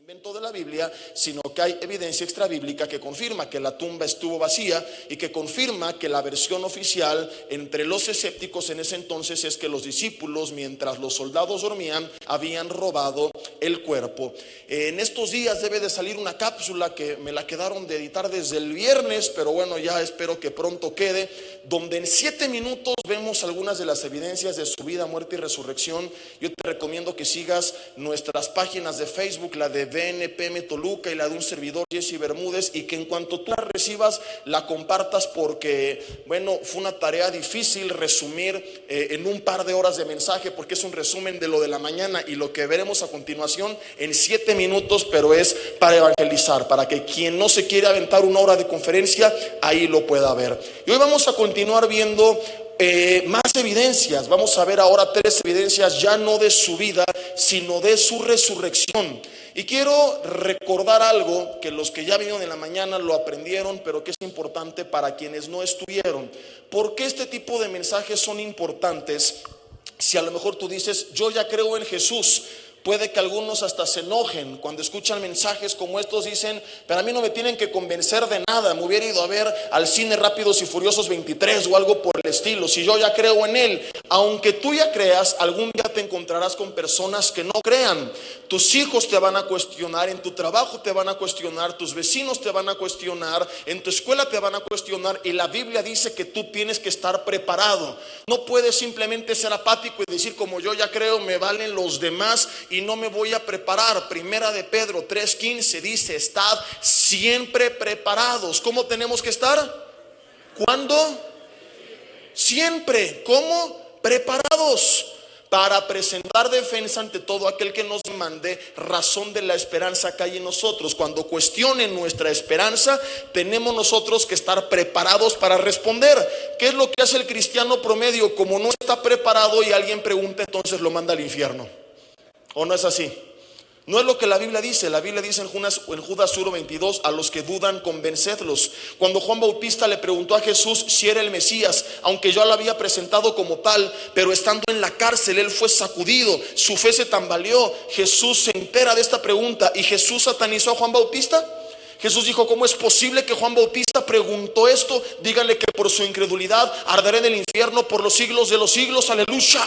invento de la Biblia, sino que hay evidencia extrabíblica que confirma que la tumba estuvo vacía y que confirma que la versión oficial entre los escépticos en ese entonces es que los discípulos, mientras los soldados dormían, habían robado el cuerpo. En estos días debe de salir una cápsula que me la quedaron de editar desde el viernes, pero bueno, ya espero que pronto quede, donde en 7 minutos vemos algunas de las evidencias de su vida, muerte y resurrección. Yo te recomiendo que sigas nuestras páginas de Facebook, la de BNPM Toluca y la de un servidor, Jesse Bermúdez, y que en cuanto tú la recibas la compartas, porque bueno, fue una tarea difícil resumir en un par de horas de mensaje, porque es un resumen de lo de la mañana y lo que veremos a continuación en 7 minutos, pero es para evangelizar, para que quien no se quiere aventar una hora de conferencia ahí lo pueda ver. Y hoy vamos a continuar viendo más evidencias. Vamos a ver ahora 3 evidencias, ya no de su vida, sino de su resurrección. Y quiero recordar algo que los que ya vinieron en la mañana lo aprendieron, pero que es importante para quienes no estuvieron. ¿Por qué este tipo de mensajes son importantes? Si a lo mejor tú dices, yo ya creo en Jesús, puede que algunos hasta se enojen cuando escuchan mensajes como estos. Dicen, pero a mí no me tienen que convencer de nada, me hubiera ido a ver al cine Rápidos y Furiosos 23 o algo por el estilo, si yo ya creo en él. Aunque tú ya creas, algún día te encontrarás con personas que no crean. Tus hijos te van a cuestionar, en tu trabajo te van a cuestionar, tus vecinos te van a cuestionar, en tu escuela te van a cuestionar, y la Biblia dice que tú tienes que estar preparado. No puedes simplemente ser apático y decir, como yo ya creo, me valen los demás y no me voy a preparar. Primera de Pedro 3:15 dice, estad siempre preparados. ¿Cómo tenemos que estar? ¿Cuándo? Siempre. ¿Cómo? Preparados para presentar defensa ante todo aquel que nos mande razón de la esperanza que hay en nosotros. Cuando cuestionen nuestra esperanza, tenemos nosotros que estar preparados para responder. ¿Qué es lo que hace el cristiano promedio? Como no está preparado y alguien pregunta, entonces lo manda al infierno. ¿O no es así? No es lo que la Biblia dice. La Biblia dice en Judas 1:22, a los que dudan, convencedlos. Cuando Juan Bautista le preguntó a Jesús si era el Mesías, aunque yo lo había presentado como tal, pero estando en la cárcel, él fue sacudido, su fe se tambaleó. Jesús se entera de esta pregunta y Jesús satanizó a Juan Bautista. Jesús dijo, ¿cómo es posible que Juan Bautista preguntó esto? Díganle que por su incredulidad arderé en el infierno por los siglos de los siglos, aleluya.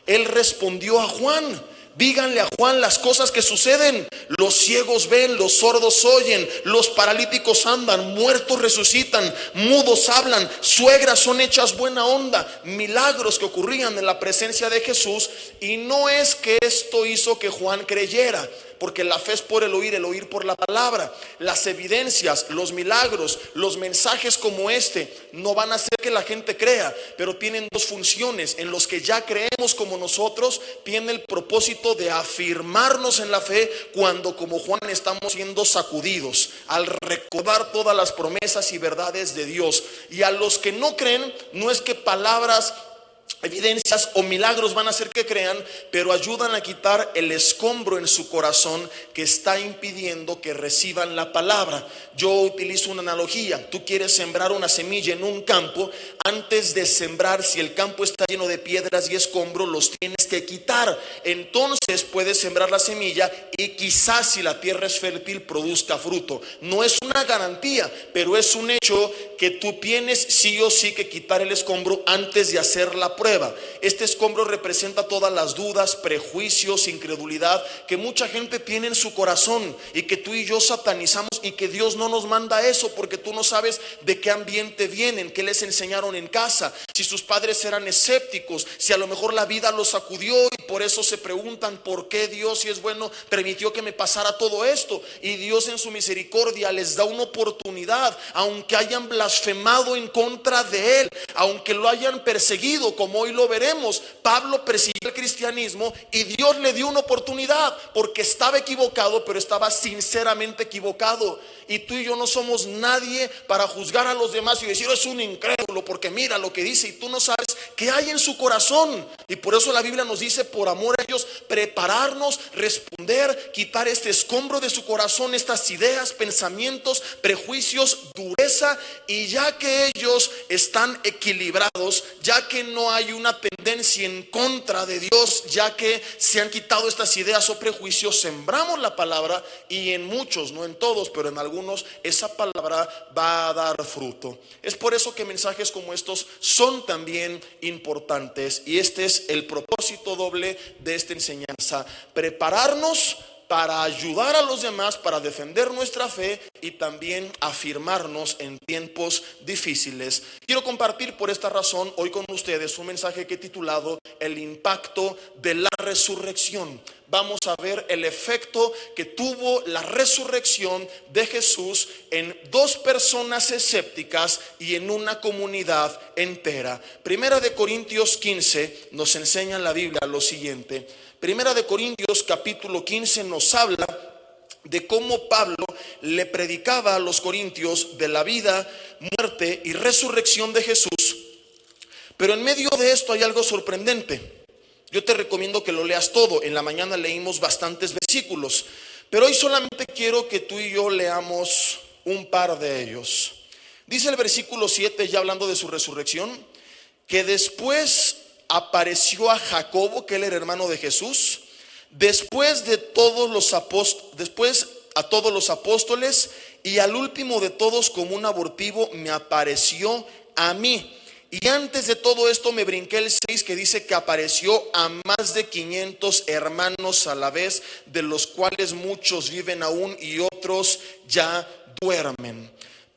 Él respondió a Juan, díganle a Juan las cosas que suceden. Los ciegos ven, los sordos oyen, los paralíticos andan, muertos resucitan, mudos hablan, suegras son hechas buena onda. Milagros que ocurrían en la presencia de Jesús. Y no es que esto hizo que Juan creyera, porque la fe es por el oír por la palabra. Las evidencias, los milagros, los mensajes como este no van a hacer que la gente crea, pero tienen 2 funciones. En los que ya creemos como nosotros, tiene el propósito de afirmarnos en la fe cuando, como Juan, estamos siendo sacudidos al recordar todas las promesas y verdades de Dios. Y a los que no creen, no es que palabras, evidencias o milagros van a hacer que crean, pero ayudan a quitar el escombro en su corazón que está impidiendo que reciban la palabra. Yo utilizo una analogía. Tú quieres sembrar una semilla en un campo. Antes de sembrar, si el campo está lleno de piedras y escombros, los tienes que quitar. Entonces puedes sembrar la semilla y quizás, si la tierra es fértil, produzca fruto. No es una garantía, pero es un hecho que tú tienes sí o sí que quitar el escombro antes de hacer la prueba. Este escombro representa todas las dudas, prejuicios, incredulidad que mucha gente tiene en su corazón y que tú y yo satanizamos, y que Dios no nos manda eso, porque tú no sabes de qué ambiente vienen, qué les enseñaron en casa, si sus padres eran escépticos, si a lo mejor la vida los sacudió y por eso se preguntan por qué Dios, si es bueno, permitió que me pasara todo esto. Y Dios en su misericordia les da una oportunidad, aunque hayan blasfemado en contra de Él, aunque lo hayan perseguido, como hoy lo veremos. Pablo persiguió el cristianismo y Dios le dio una oportunidad, porque estaba equivocado, pero estaba sinceramente equivocado. Y tú y yo no somos nadie para juzgar a los demás y decir, es un incrédulo porque mira lo que dice, y tú no sabes que hay en su corazón. Y por eso la Biblia nos dice, por amor a ellos, prepararnos, responder, quitar este escombro de su corazón, estas ideas, pensamientos, prejuicios, dureza. Y ya que ellos están equilibrados, ya que no hay una tendencia en contra de Dios, ya que se han quitado estas ideas o prejuicios, sembramos la palabra, y en muchos, no en todos, pero en algunos, esa palabra va a dar fruto. Es por eso que mensajes como estos son también importantes, y este es el propósito doble de esta enseñanza: prepararnos para ayudar a los demás, para defender nuestra fe y también afirmarnos en tiempos difíciles. Quiero compartir por esta razón hoy con ustedes un mensaje que he titulado El impacto de la resurrección. Vamos a ver el efecto que tuvo la resurrección de Jesús en dos personas escépticas y en una comunidad entera. Primera de Corintios 15 nos enseña en la Biblia lo siguiente. Primera de Corintios capítulo 15 nos habla de cómo Pablo le predicaba a los corintios de la vida, muerte y resurrección de Jesús. Pero en medio de esto hay algo sorprendente. Yo te recomiendo que lo leas todo. En la mañana leímos bastantes versículos, pero hoy solamente quiero que tú y yo leamos un par de ellos. Dice el versículo 7, ya hablando de su resurrección, que después apareció a Jacobo, que él era hermano de Jesús, después a todos los apóstoles, y al último de todos, como un abortivo, me apareció a mí. Y antes de todo esto me brinqué el 6, que dice que apareció a más de 500 hermanos a la vez, de los cuales muchos viven aún y otros ya duermen.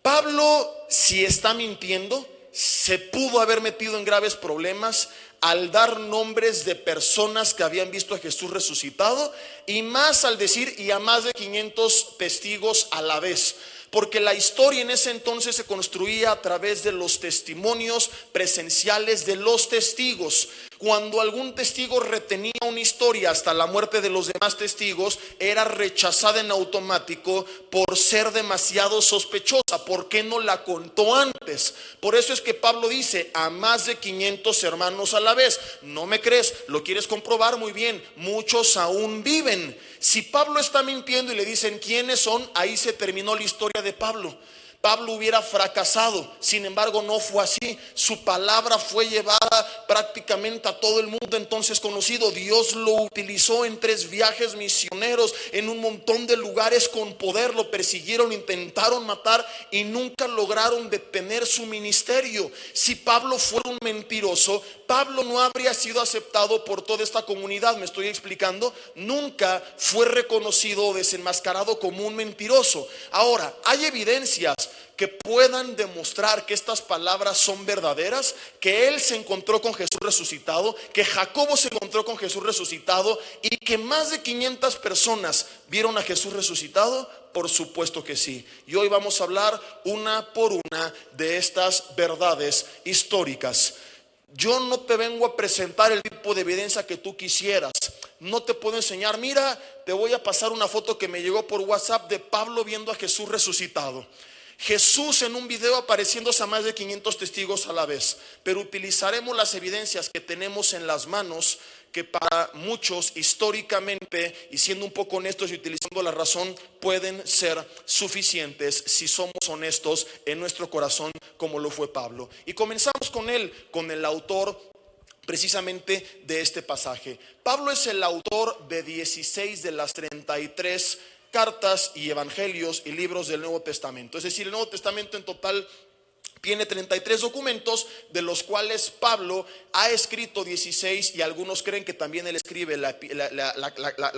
Pablo, si está mintiendo, se pudo haber metido en graves problemas al dar nombres de personas que habían visto a Jesús resucitado, y más al decir y a más de 500 testigos a la vez. Porque la historia en ese entonces se construía a través de los testimonios presenciales de los testigos. Cuando algún testigo retenía una historia hasta la muerte de los demás testigos, era rechazada en automático por ser demasiado sospechosa. ¿Por qué no la contó antes? Por eso es que Pablo dice a más de 500 hermanos a la vez. ¿No me crees? ¿Lo quieres comprobar? Muy bien, muchos aún viven. Si Pablo está mintiendo y le dicen quiénes son, ahí se terminó la historia de Pablo. Pablo hubiera fracasado. Sin embargo, no fue así. Su palabra fue llevada prácticamente a todo el mundo entonces conocido. Dios lo utilizó en 3 viajes misioneros, en un montón de lugares con poder. Lo persiguieron, intentaron matar y nunca lograron detener su ministerio. Si Pablo fuera un mentiroso, Pablo no habría sido aceptado por toda esta comunidad. ¿Me estoy explicando? Nunca fue reconocido o desenmascarado como un mentiroso. Ahora, hay evidencias que puedan demostrar que estas palabras son verdaderas, que él se encontró con Jesús resucitado, que Jacobo se encontró con Jesús resucitado y que más de 500 personas vieron a Jesús resucitado. Por supuesto que sí. Y hoy vamos a hablar una por una de estas verdades históricas. Yo no te vengo a presentar el tipo de evidencia que tú quisieras. No te puedo enseñar, mira, te voy a pasar una foto que me llegó por WhatsApp de Pablo viendo a Jesús resucitado. Jesús en un video apareciéndose a más de 500 testigos a la vez. Pero utilizaremos las evidencias que tenemos en las manos, que para muchos históricamente, y siendo un poco honestos y utilizando la razón, pueden ser suficientes si somos honestos en nuestro corazón, como lo fue Pablo. Y comenzamos con el autor precisamente de este pasaje. Pablo es el autor de 16 de las 33 cartas y evangelios y libros del Nuevo Testamento. Es decir, el Nuevo Testamento en total tiene 33 documentos, de los cuales Pablo ha escrito 16, y algunos creen que también él escribe la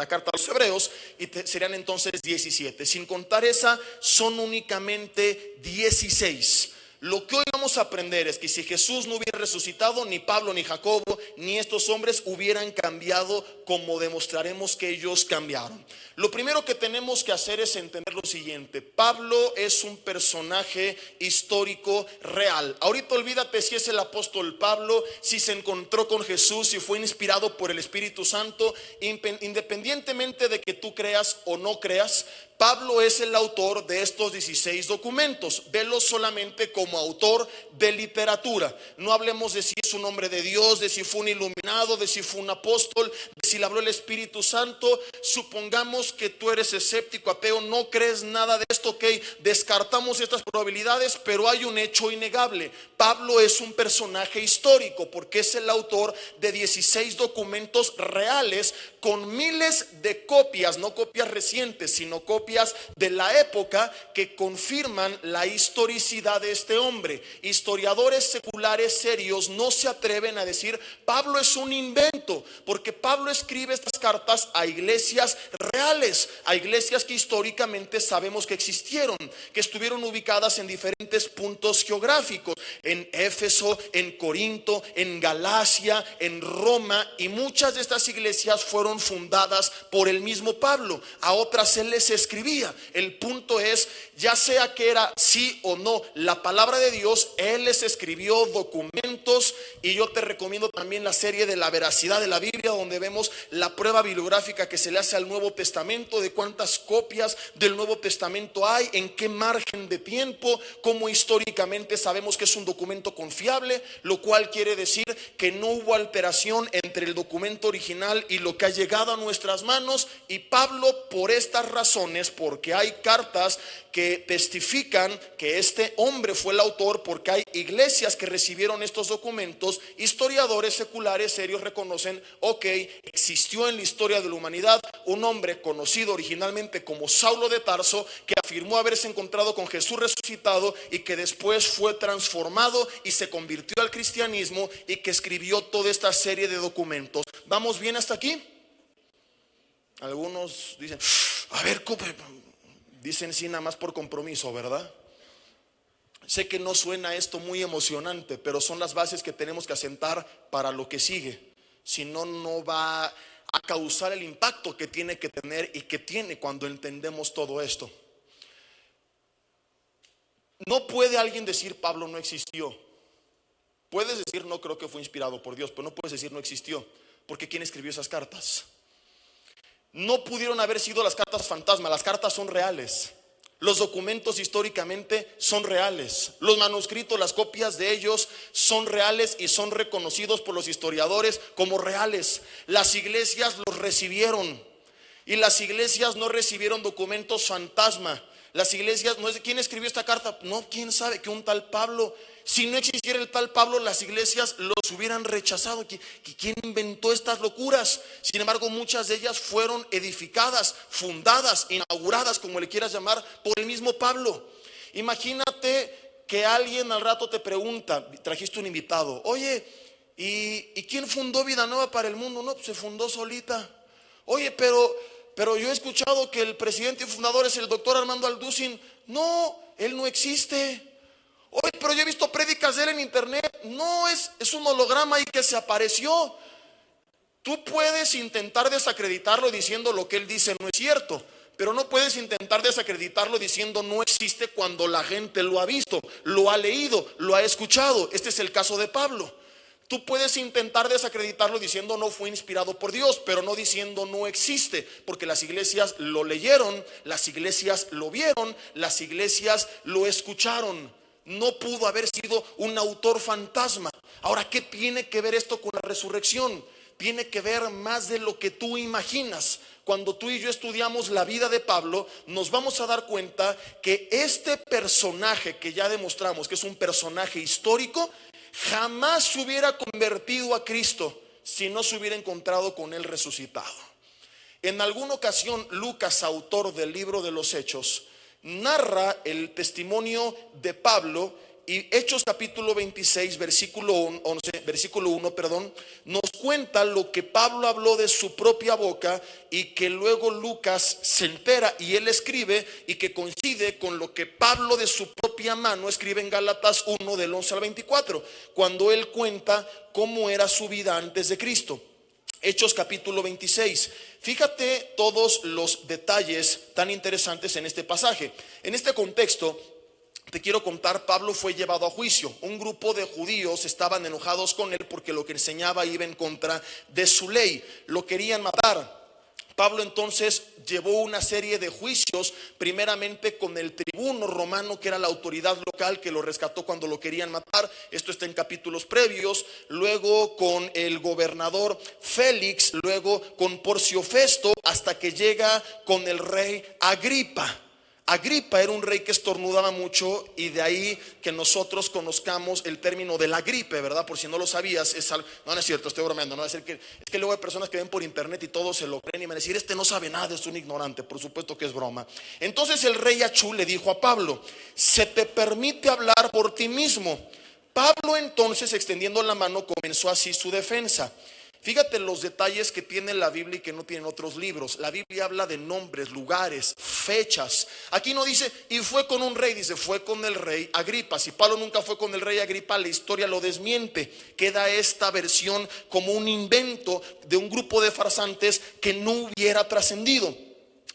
carta a los hebreos, y serían entonces 17. Sin contar esa, son únicamente 16. Lo que hoy vamos a aprender es que si Jesús no hubiera resucitado, ni Pablo, ni Jacobo, ni estos hombres hubieran cambiado como demostraremos que ellos cambiaron. Lo primero que tenemos que hacer es entender lo siguiente: Pablo es un personaje histórico real. Ahorita olvídate si es el apóstol Pablo, si se encontró con Jesús, si fue inspirado por el Espíritu Santo. Independientemente de que tú creas o no creas, Pablo es el autor de estos 16 documentos. Velo solamente como como autor de literatura. No hablemos de si es un hombre de Dios, de si fue un iluminado, de si fue un apóstol, de si le habló el Espíritu Santo. Supongamos que tú eres escéptico, ateo, no crees nada de esto, ok, descartamos estas probabilidades, pero hay un hecho innegable. Pablo es un personaje histórico porque es el autor de 16 documentos reales con miles de copias, no copias recientes, sino copias de la época que confirman la historicidad de este hombre. Historiadores seculares serios no se atreven a decir Pablo es un invento, porque Pablo escribe estas cartas a iglesias reales, a iglesias que históricamente sabemos que existieron, que estuvieron ubicadas en diferentes puntos geográficos, en Éfeso, en Corinto, en Galacia, en Roma, y muchas de estas iglesias fueron fundadas por el mismo Pablo. A otras él les escribía. El punto es, ya sea que era sí o no la palabra de Dios, él les escribió documentos. Y yo te recomiendo también la serie de la veracidad de la Biblia, donde vemos la prueba bibliográfica que se le hace al Nuevo Testamento, de cuántas copias del Nuevo Testamento hay, en qué margen de tiempo, cómo históricamente sabemos que es un documento confiable, lo cual quiere decir que no hubo alteración entre el documento original y lo que ha llegado a nuestras manos. Y Pablo, por estas razones, porque hay cartas que testifican que este hombre fue el autor, porque hay iglesias que recibieron estos documentos, historiadores seculares serios reconocen, ok, existió en la historia de la humanidad un hombre conocido originalmente como Saulo de Tarso, que afirmó haberse encontrado con Jesús resucitado y que después fue transformado y se convirtió al cristianismo, y que escribió toda esta serie de documentos. ¿Vamos bien hasta aquí? Algunos dicen, a ver, dicen sí nada más por compromiso, ¿verdad? Sé que no suena esto muy emocionante, pero son las bases que tenemos que asentar para lo que sigue. Si no, no va a causar el impacto que tiene que tener y que tiene cuando entendemos todo esto. No puede alguien decir Pablo no existió. Puedes decir no creo que fue inspirado por Dios, pero no puedes decir no existió, porque ¿quién escribió esas cartas? No pudieron haber sido las cartas fantasma, las cartas son reales. Los documentos históricamente son reales. Los manuscritos, las copias de ellos son reales y son reconocidos por los historiadores como reales. Las iglesias los recibieron, y las iglesias no recibieron documentos fantasma. Las iglesias, no es de quién escribió esta carta, no, quién sabe, que un tal Pablo. Si no existiera el tal Pablo, las iglesias los hubieran rechazado. ¿Quién inventó estas locuras? Sin embargo, muchas de ellas fueron edificadas, fundadas, inauguradas, como le quieras llamar, por el mismo Pablo. Imagínate que alguien al rato te pregunta, trajiste un invitado, oye, ¿y quién fundó Vida Nueva para el Mundo? No, pues se fundó solita. Oye, pero yo he escuchado que el presidente y fundador es el doctor Armando Alducin. No, él no existe. Oye, pero yo he visto prédicas de él en internet. No, es un holograma ahí que se apareció. Tú puedes intentar desacreditarlo diciendo lo que él dice no es cierto, pero no puedes intentar desacreditarlo diciendo no existe cuando la gente lo ha visto, lo ha leído, lo ha escuchado. Este es el caso de Pablo. Tú puedes intentar desacreditarlo diciendo no fue inspirado por Dios, pero no diciendo no existe, porque las iglesias lo leyeron, las iglesias lo vieron, las iglesias lo escucharon. No pudo haber sido un autor fantasma. Ahora, ¿qué tiene que ver esto con la resurrección? Tiene que ver más de lo que tú imaginas. Cuando tú y yo estudiamos la vida de Pablo, nos vamos a dar cuenta que este personaje que ya demostramos que es un personaje histórico, jamás se hubiera convertido a Cristo si no se hubiera encontrado con él resucitado. En alguna ocasión, Lucas, autor del libro de los Hechos, narra el testimonio de Pablo, y Hechos capítulo 26 versículo 1, nos cuenta lo que Pablo habló de su propia boca, y que luego Lucas se entera y él escribe, y que coincide con lo que Pablo de su propia mano escribe en Gálatas 1 del 11 al 24, cuando él cuenta cómo era su vida antes de Cristo. Hechos capítulo 26. Fíjate todos los detalles tan interesantes en este pasaje. En este contexto te quiero contar, Pablo fue llevado a juicio. Un grupo de judíos estaban enojados con él porque lo que enseñaba iba en contra de su ley. Lo querían matar. Pablo entonces llevó una serie de juicios, primeramente con el tribuno romano, que era la autoridad local que lo rescató cuando lo querían matar. Esto está en capítulos previos. Luego con el gobernador Félix, luego con Porcio Festo, hasta que llega con el rey Agripa. Agripa era un rey que estornudaba mucho, y de ahí que nosotros conozcamos el término de la gripe, ¿verdad? Por si no lo sabías, no es cierto, estoy bromeando, no es que luego hay personas que ven por internet y todos se lo creen y me dicen, este no sabe nada, es un ignorante. Por supuesto que es broma. Entonces el rey Achú le dijo a Pablo: se te permite hablar por ti mismo. Pablo entonces, extendiendo la mano, comenzó así su defensa. Fíjate los detalles que tiene la Biblia y que no tienen otros libros. La Biblia habla de nombres, lugares, fechas. Aquí no dice y fue con un rey, dice fue con el rey Agripa. Si Pablo nunca fue con el rey Agripa, la historia lo desmiente. Queda esta versión como un invento de un grupo de farsantes que no hubiera trascendido.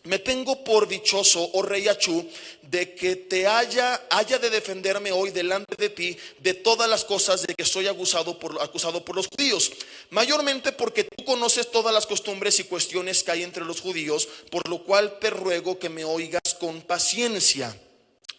Me tengo por dichoso, oh rey Achú, de que te haya de defenderme hoy delante de ti de todas las cosas de que soy acusado por los judíos, mayormente porque tú conoces todas las costumbres y cuestiones que hay entre los judíos, por lo cual te ruego que me oigas con paciencia.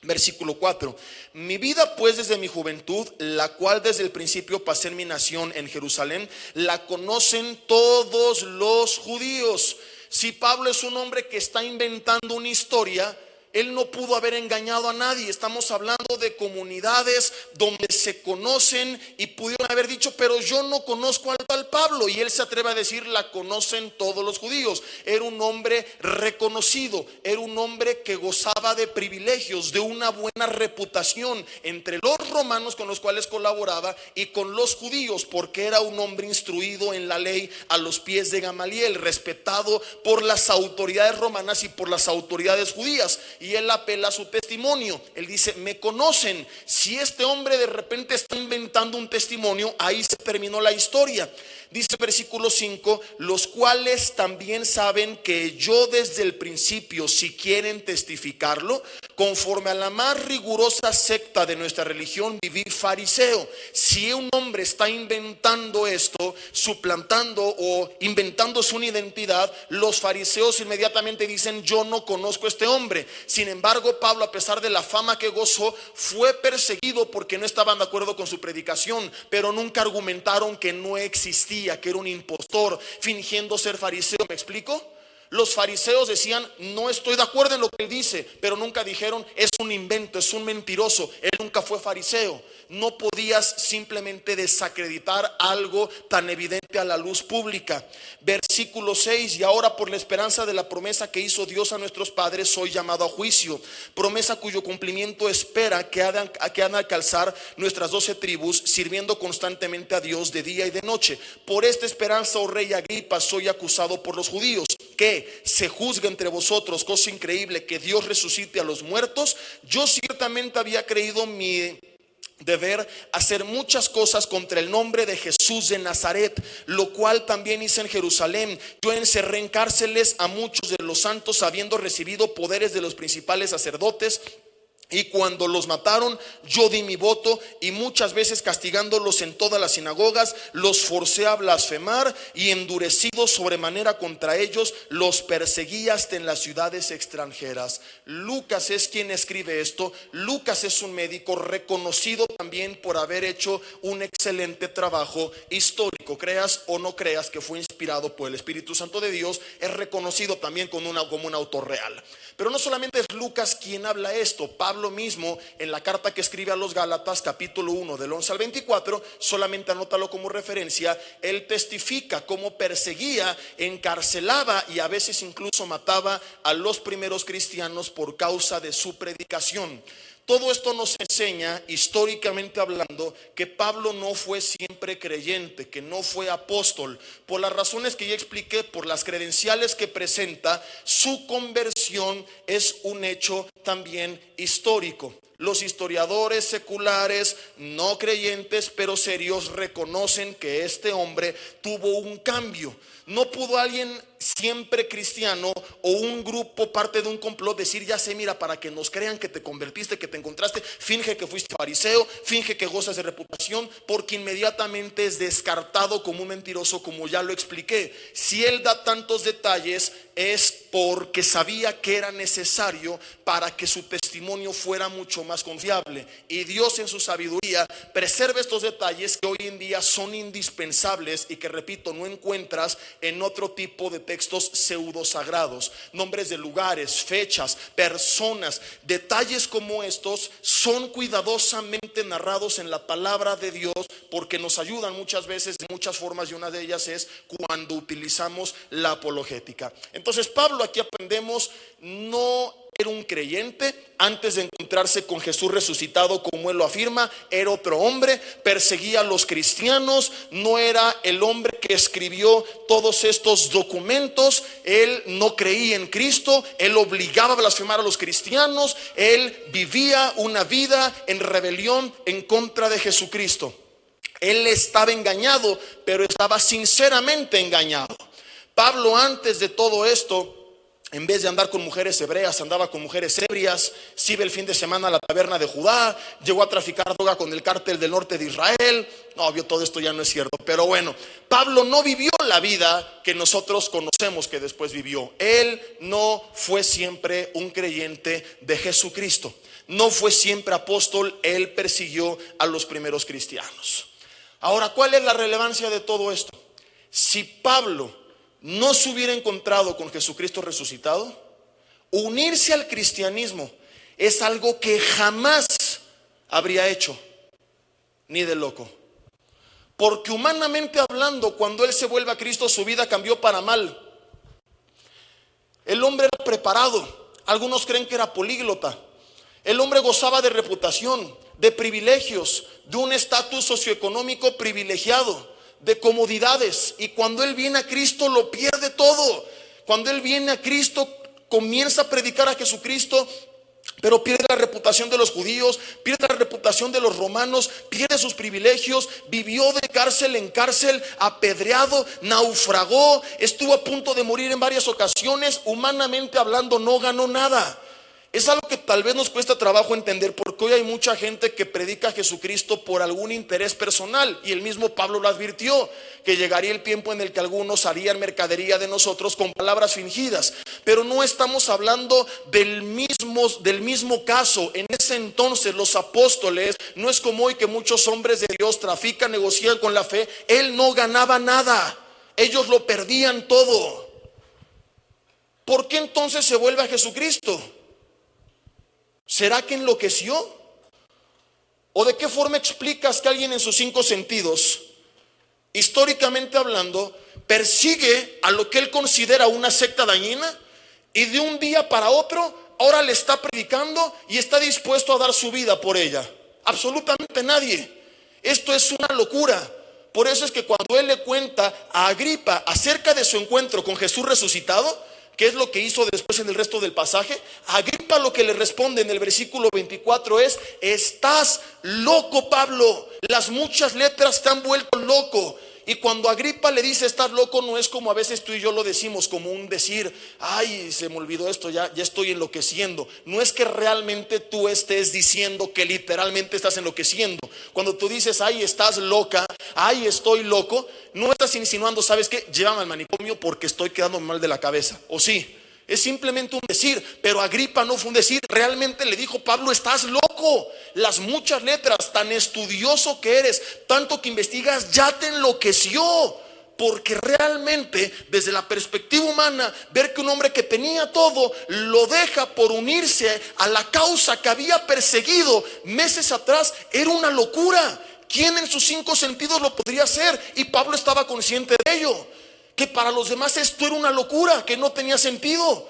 Versículo 4: mi vida pues desde mi juventud, la cual desde el principio pasé en mi nación en Jerusalén, la conocen todos los judíos. Si Pablo es un hombre que está inventando una historia, él no pudo haber engañado a nadie. Estamos hablando de comunidades donde se conocen y pudieron haber dicho, pero yo no conozco al tal Pablo. Y él se atreve a decir, la conocen todos los judíos. Era un hombre reconocido, era un hombre que gozaba de privilegios, de una buena reputación entre los romanos con los cuales colaboraba y con los judíos, porque era un hombre instruido en la ley a los pies de Gamaliel, respetado por las autoridades romanas y por las autoridades judías. Y él apela a su testimonio. Él dice, me conocen. Si este hombre de repente está inventando un testimonio, ahí se terminó la historia. Dice versículo 5, los cuales también saben que yo desde el principio, si quieren testificarlo, conforme a la más rigurosa secta de nuestra religión, viví fariseo. Si un hombre está inventando esto, suplantando o inventándose una identidad, los fariseos inmediatamente dicen, yo no conozco a este hombre. Sin embargo, Pablo, a pesar de la fama que gozó, fue perseguido porque no estaban de acuerdo con su predicación, pero nunca argumentaron que no existía, que era un impostor fingiendo ser fariseo. ¿Me explico? Los fariseos decían, no estoy de acuerdo en lo que él dice, pero nunca dijeron, es un invento, es un mentiroso. Él nunca fue fariseo. No podías simplemente desacreditar algo tan evidente a la luz pública. Versículo 6, y ahora por la esperanza de la promesa que hizo Dios a nuestros padres, soy llamado a juicio. Promesa cuyo cumplimiento espera que han de alcanzar nuestras 12 tribus, sirviendo constantemente a Dios de día y de noche. Por esta esperanza, oh rey Agripa, soy acusado por los judíos, que se juzga entre vosotros, cosa increíble, que Dios resucite a los muertos. Yo ciertamente había creído mi deber hacer muchas cosas contra el nombre de Jesús de Nazaret, lo cual también hice en Jerusalén. Yo encerré en cárceles a muchos de los santos, habiendo recibido poderes de los principales sacerdotes. Y cuando los mataron, yo di mi voto, y muchas veces castigándolos en todas las sinagogas, los forcé a blasfemar, y endurecidos sobremanera contra ellos, los perseguí hasta en las ciudades extranjeras. Lucas es quien escribe esto. Lucas es un médico reconocido también por haber hecho un excelente trabajo histórico. Creas o no creas que fue inspirado por el Espíritu Santo de Dios, es reconocido también como un autor real. Pero no solamente es Lucas quien habla esto. Pablo mismo, en la carta que escribe a los Gálatas, capítulo 1, del 11 al 24, solamente anótalo como referencia. Él testifica cómo perseguía, encarcelaba y a veces incluso mataba a los primeros cristianos por causa de su predicación. Todo esto nos enseña, históricamente hablando, que Pablo no fue siempre creyente, que no fue apóstol. Por las razones que ya expliqué, por las credenciales que presenta, su conversión es un hecho también histórico. Los historiadores seculares, no creyentes, pero serios, reconocen que este hombre tuvo un cambio. No pudo alguien siempre cristiano o un grupo, parte de un complot, decir: ya sé, mira, para que nos crean que te convertiste, que te encontraste, finge que fuiste fariseo, finge que gozas de reputación, porque inmediatamente es descartado como un mentiroso, como ya lo expliqué. Si él da tantos detalles es porque sabía que era necesario para que su testimonio fuera mucho más confiable, y Dios en su sabiduría preserva estos detalles que hoy en día son indispensables y que, repito, no encuentras en otro tipo de textos pseudosagrados. Nombres de lugares, fechas, personas, detalles como estos son cuidadosamente narrados en la palabra de Dios, porque nos ayudan muchas veces de muchas formas, y una de ellas es cuando utilizamos la apologética. Entonces Pablo, aquí aprendemos, no era un creyente antes de encontrarse con Jesús resucitado, como él lo afirma. Era otro hombre, perseguía a los cristianos, no era el hombre que escribió todos estos documentos. Él no creía en Cristo, él obligaba a blasfemar a los cristianos, él vivía una vida en rebelión en contra de Jesucristo. Él estaba engañado, pero estaba sinceramente engañado. Pablo, antes de todo esto, en vez de andar con mujeres hebreas, andaba con mujeres ebrias. Se iba el fin de semana a la taberna de Judá. Llegó a traficar droga con el cártel del norte de Israel. No, obvio, todo esto ya no es cierto, pero bueno, Pablo no vivió la vida que nosotros conocemos que después vivió. Él no fue siempre un creyente de Jesucristo, no fue siempre apóstol. Él persiguió a los primeros cristianos. Ahora, ¿cuál es la relevancia de todo esto? Si Pablo no se hubiera encontrado con Jesucristo resucitado, unirse al cristianismo es algo que jamás habría hecho, ni de loco. Porque humanamente hablando, cuando él se vuelve a Cristo, su vida cambió para mal. El hombre era preparado, algunos creen que era políglota. El hombre gozaba de reputación, de privilegios, de un estatus socioeconómico privilegiado, de comodidades, y cuando él viene a Cristo lo pierde todo. Cuando él viene a Cristo comienza a predicar a Jesucristo, pero pierde la reputación de los judíos, pierde la reputación de los romanos, pierde sus privilegios, vivió de cárcel en cárcel, apedreado, naufragó, estuvo a punto de morir en varias ocasiones. Humanamente hablando, no ganó nada. Es algo que tal vez nos cuesta trabajo entender, porque hoy hay mucha gente que predica a Jesucristo por algún interés personal, y el mismo Pablo lo advirtió, que llegaría el tiempo en el que algunos harían mercadería de nosotros con palabras fingidas. Pero no estamos hablando del mismo caso. En ese entonces los apóstoles, no es como hoy que muchos hombres de Dios trafican, negocian con la fe. Él no ganaba nada, ellos lo perdían todo. ¿Por qué entonces se vuelve a Jesucristo? ¿Será que enloqueció? ¿O de qué forma explicas que alguien en sus 5 sentidos, históricamente hablando, persigue a lo que él considera una secta dañina, y de un día para otro ahora le está predicando y está dispuesto a dar su vida por ella? Absolutamente nadie. Esto es una locura. Por eso es que cuando él le cuenta a Agripa acerca de su encuentro con Jesús resucitado, ¿qué es lo que hizo después en el resto del pasaje? Agripa lo que le responde en el versículo 24 es: estás loco, Pablo, las muchas letras te han vuelto loco. Y cuando Agripa le dice estás loco, no es como a veces tú y yo lo decimos, como un decir: ay, se me olvidó esto, ya estoy enloqueciendo. No es que realmente tú estés diciendo que literalmente estás enloqueciendo. Cuando tú dices ay, estás loca, ay, estoy loco, no estás insinuando, ¿sabes qué? Llévame al manicomio porque estoy quedando mal de la cabeza. ¿O sí? Es simplemente un decir. Pero Agripa no fue un decir, realmente le dijo: Pablo, estás loco, las muchas letras, tan estudioso que eres, tanto que investigas, ya te enloqueció. Porque realmente desde la perspectiva humana, ver que un hombre que tenía todo lo deja por unirse a la causa que había perseguido meses atrás era una locura. ¿Quién en sus 5 sentidos lo podría hacer? Y Pablo estaba consciente de ello, que para los demás esto era una locura, que no tenía sentido.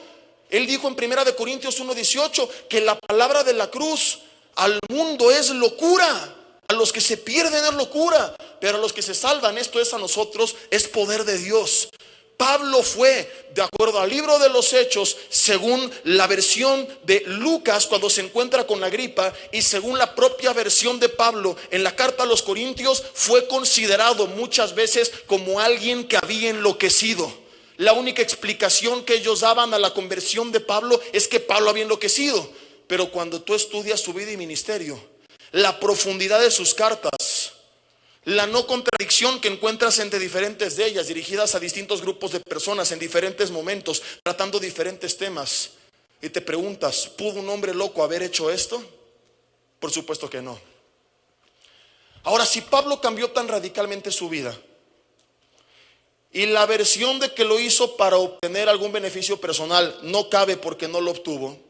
Él dijo en 1 Corintios 1:18 que la palabra de la cruz al mundo es locura, a los que se pierden es locura, pero a los que se salvan, esto es a nosotros, es poder de Dios. Pablo fue de acuerdo al libro de los Hechos, según la versión de Lucas cuando se encuentra con Agripa, y según la propia versión de Pablo en la carta a los Corintios, fue considerado muchas veces como alguien que había enloquecido. La única explicación que ellos daban a la conversión de Pablo es que Pablo había enloquecido. Pero cuando tú estudias su vida y ministerio, la profundidad de sus cartas, la no contradicción que encuentras entre diferentes de ellas, dirigidas a distintos grupos de personas en diferentes momentos, tratando diferentes temas, y te preguntas, ¿pudo un hombre loco haber hecho esto? Por supuesto que no. Ahora, si Pablo cambió tan radicalmente su vida, y la versión de que lo hizo para obtener algún beneficio personal no cabe porque no lo obtuvo,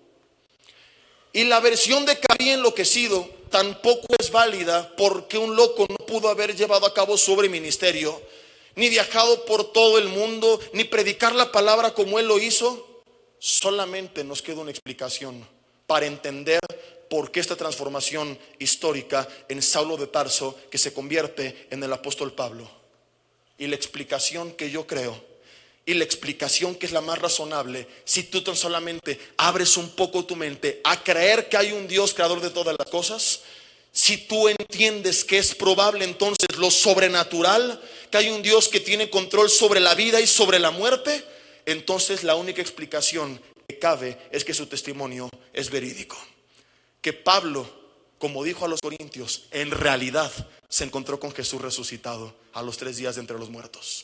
y la versión de que había enloquecido tampoco es válida porque un loco no pudo haber llevado a cabo su obra y ministerio, ni viajado por todo el mundo, ni predicar la palabra como él lo hizo. Solamente nos queda una explicación para entender por qué esta transformación histórica en Saulo de Tarso, que se convierte en el apóstol Pablo. Y la explicación que yo creo, y la explicación que es la más razonable, si tú tan solamente abres un poco tu mente a creer que hay un Dios creador de todas las cosas, si tú entiendes que es probable entonces lo sobrenatural, que hay un Dios que tiene control sobre la vida y sobre la muerte, entonces la única explicación que cabe es que su testimonio es verídico. Que Pablo, como dijo a los Corintios, en realidad se encontró con Jesús resucitado a los 3 días de entre los muertos.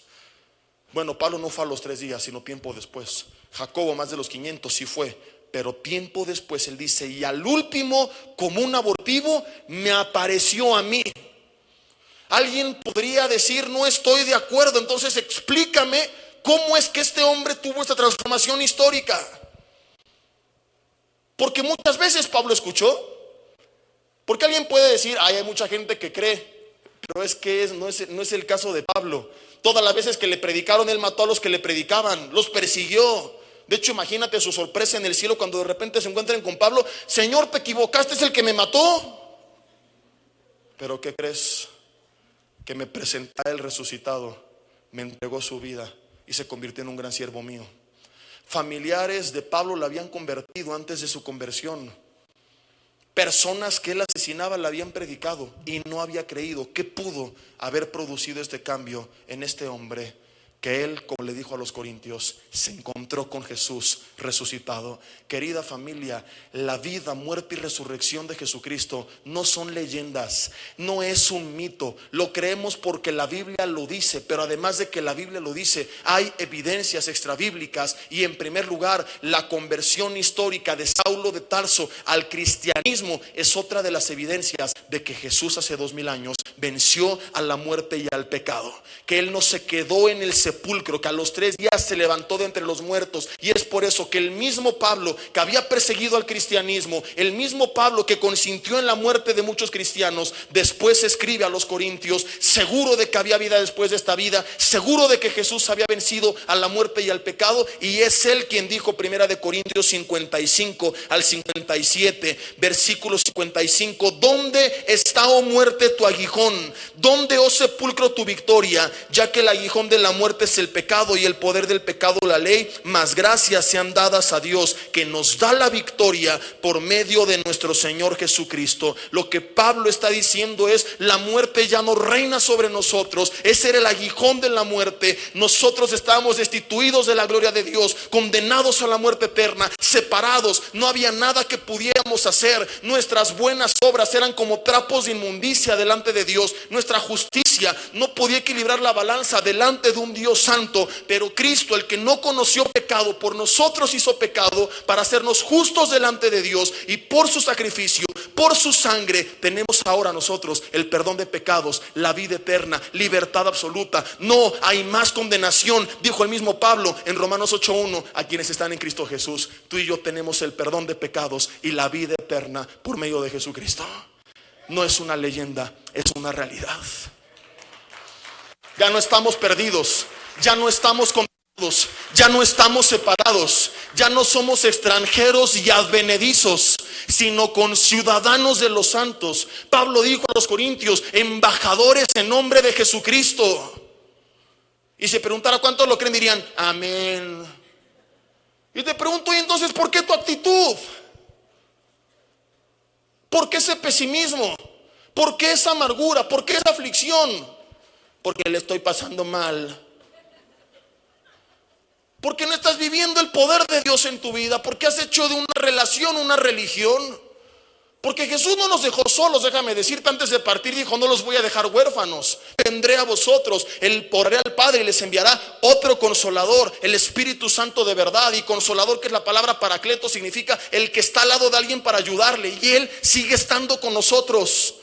Bueno, Pablo no fue a los 3 días, sino tiempo después. Jacobo, más de los 500, sí fue. Pero tiempo después él dice, y al último, como un abortivo, me apareció a mí. Alguien podría decir, no estoy de acuerdo, entonces explícame cómo es que este hombre tuvo esta transformación histórica. Porque muchas veces Pablo escuchó. Porque alguien puede decir, hay mucha gente que cree. Pero es que no es el caso de Pablo. Todas las veces que le predicaron, él mató a los que le predicaban, los persiguió. De hecho, imagínate su sorpresa en el cielo cuando de repente se encuentran con Pablo. Señor, te equivocaste, es el que me mató. Pero ¿qué crees? Que me presentó el resucitado, me entregó su vida y se convirtió en un gran siervo mío. Familiares de Pablo la habían convertido antes de su conversión. Personas que él asesinaba la habían predicado y no había creído. ¿Qué pudo haber producido este cambio en este hombre? Que él, como le dijo a los Corintios, se encontró con Jesús resucitado. Querida familia, la vida, muerte y resurrección de Jesucristo no son leyendas, no es un mito. Lo creemos porque la Biblia lo dice, pero además de que la Biblia lo dice, hay evidencias extrabíblicas. Y en primer lugar, la conversión histórica de Saulo de Tarso al cristianismo es otra de las evidencias de que Jesús hace 2000 años venció a la muerte y al pecado. Que él no se quedó en el sepulcro, que a los 3 días se levantó de entre los muertos. Y es por eso que el mismo Pablo que había perseguido al cristianismo, el mismo Pablo que consintió en la muerte de muchos cristianos, después escribe a los Corintios, seguro de que había vida después de esta vida, seguro de que Jesús había vencido a la muerte y al pecado. Y es él quien dijo, primera de Corintios 55 al 57, versículo 55, ¿dónde está, oh muerte, tu aguijón? ¿Dónde, oh sepulcro, tu victoria? Ya que el aguijón de la muerte es el pecado y el poder del pecado la ley, mas gracias sean dadas a Dios que nos da la victoria por medio de nuestro Señor Jesucristo. Lo que Pablo está diciendo es, la muerte ya no reina sobre nosotros. Ese era el aguijón de la muerte. Nosotros estábamos destituidos de la gloria de Dios, condenados a la muerte eterna, separados. No había nada que pudiéramos hacer. Nuestras buenas obras eran como trapos de inmundicia delante de Dios. Nuestra justicia no podía equilibrar la balanza delante de un Dios santo. Pero Cristo, el que no conoció pecado, por nosotros hizo pecado para hacernos justos delante de Dios. Y por su sacrificio, por su sangre, tenemos ahora nosotros el perdón de pecados, la vida eterna, libertad absoluta. No hay más condenación, dijo el mismo Pablo en Romanos 8:1, a quienes están en Cristo Jesús. Tú y yo tenemos el perdón de pecados y la vida eterna por medio de Jesucristo. No es una leyenda, es una realidad. Ya no estamos perdidos, ya no estamos condenados, ya no estamos separados, ya no somos extranjeros y advenedizos, sino conciudadanos de los santos. Pablo dijo a los Corintios, embajadores en nombre de Jesucristo. Y si preguntara cuántos lo creen, dirían amén. Y te pregunto, ¿y entonces por qué tu actitud? ¿Por qué ese pesimismo? ¿Por qué esa amargura? ¿Por qué esa aflicción? Porque le estoy pasando mal. Porque no estás viviendo el poder de Dios en tu vida. Porque has hecho de una relación una religión. Porque Jesús no nos dejó solos, déjame decirte, antes de partir dijo: no los voy a dejar huérfanos, vendré a vosotros, oraré al Padre y les enviará otro consolador, el Espíritu Santo de verdad. Y consolador, que es la palabra paracleto, significa el que está al lado de alguien para ayudarle, y Él sigue estando con nosotros.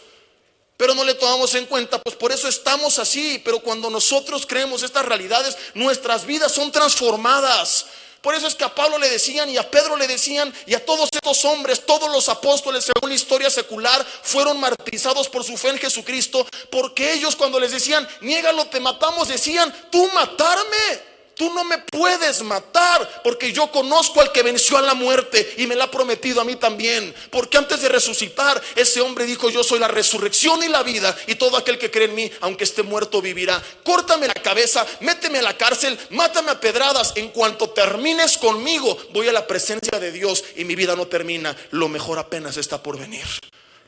Pero no le tomamos en cuenta, pues por eso estamos así. Pero cuando nosotros creemos estas realidades, nuestras vidas son transformadas. Por eso es que a Pablo le decían, y a Pedro le decían, y a todos estos hombres, todos los apóstoles, según la historia secular, fueron martirizados por su fe en Jesucristo. Porque ellos, cuando les decían: niégalo, te matamos, decían: tú matarme, tú no me puedes matar, porque yo conozco al que venció a la muerte y me la ha prometido a mí también. Porque antes de resucitar, ese hombre dijo: yo soy la resurrección y la vida, y todo aquel que cree en mí, aunque esté muerto, vivirá. Córtame la cabeza, méteme a la cárcel, mátame a pedradas, en cuanto termines conmigo, voy a la presencia de Dios, y mi vida no termina. Lo mejor apenas está por venir,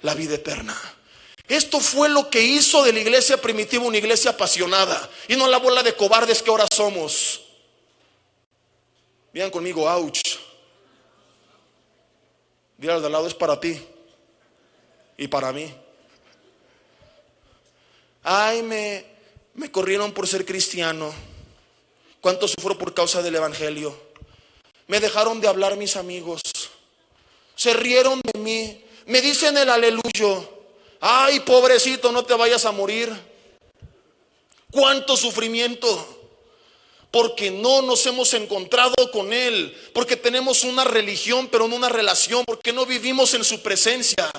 la vida eterna. Esto fue lo que hizo de la iglesia primitiva una iglesia apasionada, y no la bola de cobardes que ahora somos. Digan conmigo: ouch. Díganle al de al lado: es para ti y para mí. Ay, me corrieron por ser cristiano. ¿Cuánto sufro por causa del evangelio? Me dejaron de hablar mis amigos, se rieron de mí, me dicen el aleluyo. Ay, pobrecito, no te vayas a morir. Cuánto sufrimiento, porque no nos hemos encontrado con Él, porque tenemos una religión pero no una relación, porque no vivimos en su presencia,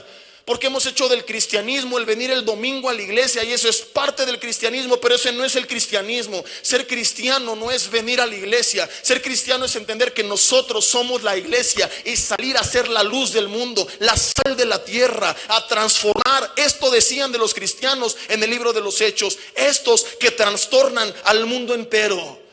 porque hemos hecho del cristianismo el venir el domingo a la iglesia, y eso es parte del cristianismo, pero ese no es el cristianismo. Ser cristiano no es venir a la iglesia. Ser cristiano es entender que nosotros somos la iglesia y salir a ser la luz del mundo, la sal de la tierra, a transformar. Esto decían de los cristianos en el libro de los Hechos: estos que trastornan al mundo entero.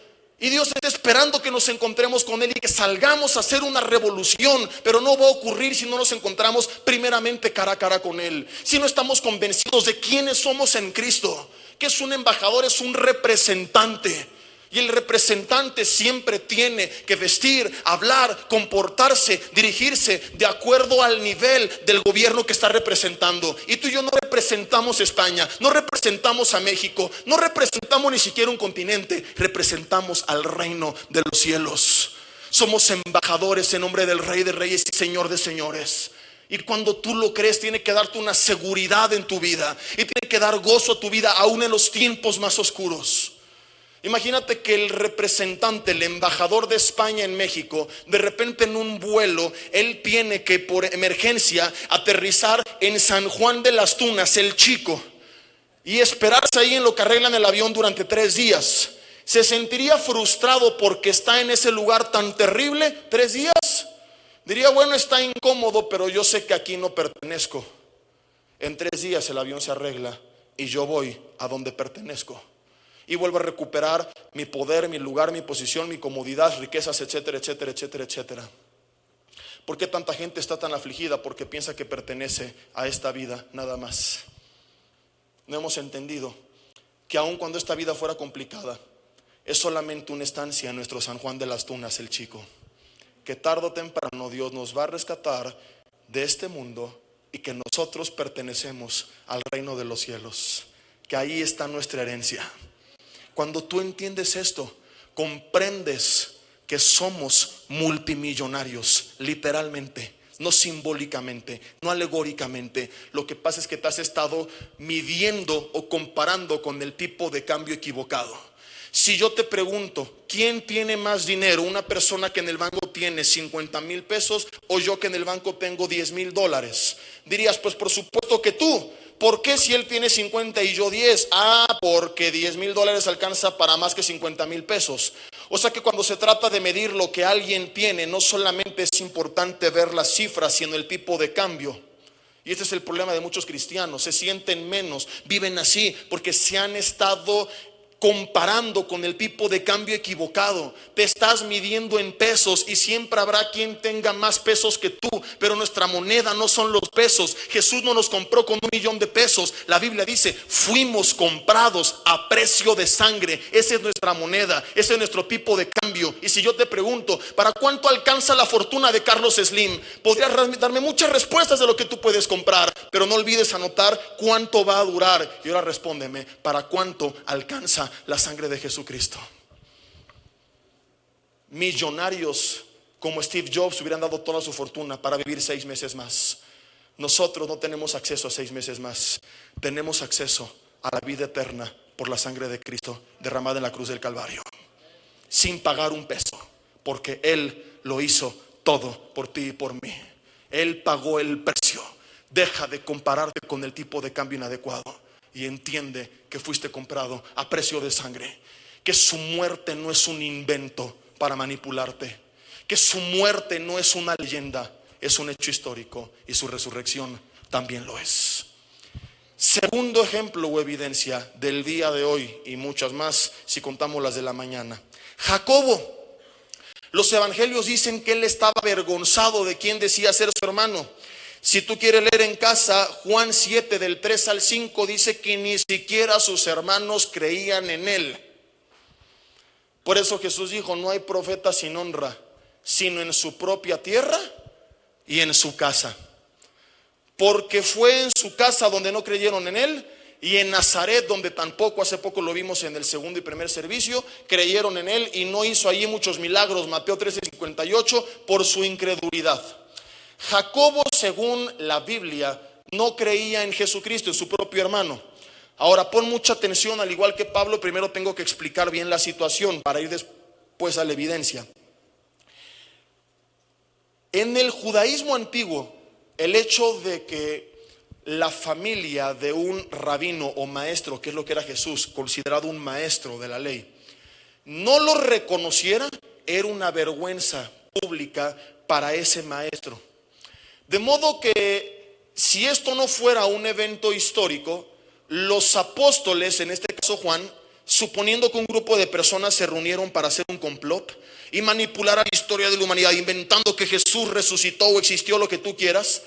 Y Dios está esperando que nos encontremos con Él y que salgamos a hacer una revolución. Pero no va a ocurrir si no nos encontramos primeramente cara a cara con Él, si no estamos convencidos de quiénes somos en Cristo. Que es un embajador, es un representante. Y el representante siempre tiene que vestir, hablar, comportarse, dirigirse de acuerdo al nivel del gobierno que está representando. Y tú y yo no representamos España, no representamos a México, no representamos ni siquiera un continente, representamos al reino de los cielos. Somos embajadores en nombre del Rey de Reyes y Señor de Señores. Y cuando tú lo crees, tiene que darte una seguridad en tu vida, y tiene que dar gozo a tu vida aún en los tiempos más oscuros. Imagínate que el representante, el embajador de España en México, de repente en un vuelo, él tiene que por emergencia aterrizar en San Juan de las Tunas, el Chico, y esperarse ahí en lo que arreglan el avión durante 3 días. ¿Se sentiría frustrado porque está en ese lugar tan terrible 3 días? Diría: bueno, está incómodo, pero yo sé que aquí no pertenezco. En 3 días el avión se arregla y yo voy a donde pertenezco. Y vuelvo a recuperar mi poder, mi lugar, mi posición, mi comodidad, riquezas, etcétera, etcétera, etcétera, etcétera. ¿Por qué tanta gente está tan afligida? Porque piensa que pertenece a esta vida nada más. No hemos entendido que aun cuando esta vida fuera complicada, es solamente una estancia en nuestro San Juan de las Tunas, el Chico. Que tarde o temprano Dios nos va a rescatar de este mundo, y que nosotros pertenecemos al reino de los cielos. Que ahí está nuestra herencia. Cuando tú entiendes esto, comprendes que somos multimillonarios, literalmente, no simbólicamente, no alegóricamente. Lo que pasa es que te has estado midiendo o comparando con el tipo de cambio equivocado. Si yo te pregunto, ¿quién tiene más dinero? ¿Una persona que en el banco tiene 50,000 pesos o yo que en el banco tengo $10,000? Dirías: pues por supuesto que tú. ¿Por qué si él tiene 50 y yo 10? Porque $10,000 alcanza para más que 50,000 pesos. O sea que cuando se trata de medir lo que alguien tiene, no solamente es importante ver las cifras, sino el tipo de cambio. Y este es el problema de muchos cristianos: se sienten menos, viven así porque se han estado comparando con el tipo de cambio equivocado. Te estás midiendo en pesos y siempre habrá quien tenga más pesos que tú, pero nuestra moneda no son los pesos. Jesús no nos compró con 1,000,000 de pesos. La Biblia dice, fuimos comprados a precio de sangre. Esa es nuestra moneda, ese es nuestro tipo de cambio. Y si yo te pregunto, ¿para cuánto alcanza la fortuna de Carlos Slim? Podrías darme muchas respuestas de lo que tú puedes comprar, pero no olvides anotar cuánto va a durar. Y ahora respóndeme, ¿para cuánto alcanza la sangre de Jesucristo? Millonarios como Steve Jobs hubieran dado toda su fortuna para vivir 6 meses más. Nosotros no tenemos acceso a 6 meses más. Tenemos acceso a la vida eterna por la sangre de Cristo derramada en la cruz del Calvario, sin pagar un peso, porque Él lo hizo todo por ti y por mí. Él pagó el precio. Deja de compararte con el tipo de cambio inadecuado y entiende que fuiste comprado a precio de sangre, que su muerte no es un invento para manipularte, que su muerte no es una leyenda, es un hecho histórico, y su resurrección también lo es. Segundo ejemplo o evidencia del día de hoy, y muchas más si contamos las de la mañana. Jacobo. Los evangelios dicen que él estaba avergonzado de quien decía ser su hermano. Si tú quieres leer en casa, Juan 7 del 3 al 5 dice que ni siquiera sus hermanos creían en él. Por eso Jesús dijo, no hay profeta sin honra, sino en su propia tierra y en su casa. Porque fue en su casa donde no creyeron en él, y en Nazaret, donde tampoco, hace poco lo vimos en el segundo y primer servicio, creyeron en él y no hizo allí muchos milagros. Mateo 13:58, por su incredulidad. Jacobo, según la Biblia, no creía en Jesucristo, en su propio hermano. Ahora pon mucha atención, al igual que Pablo, primero tengo que explicar bien la situación para ir después a la evidencia. En el judaísmo antiguo, el hecho de que la familia de un rabino o maestro, que es lo que era Jesús, considerado un maestro de la ley, no lo reconociera, era una vergüenza pública para ese maestro. De modo que si esto no fuera un evento histórico, los apóstoles, en este caso Juan, suponiendo que un grupo de personas se reunieron para hacer un complot y manipular la historia de la humanidad, inventando que Jesús resucitó o existió, lo que tú quieras,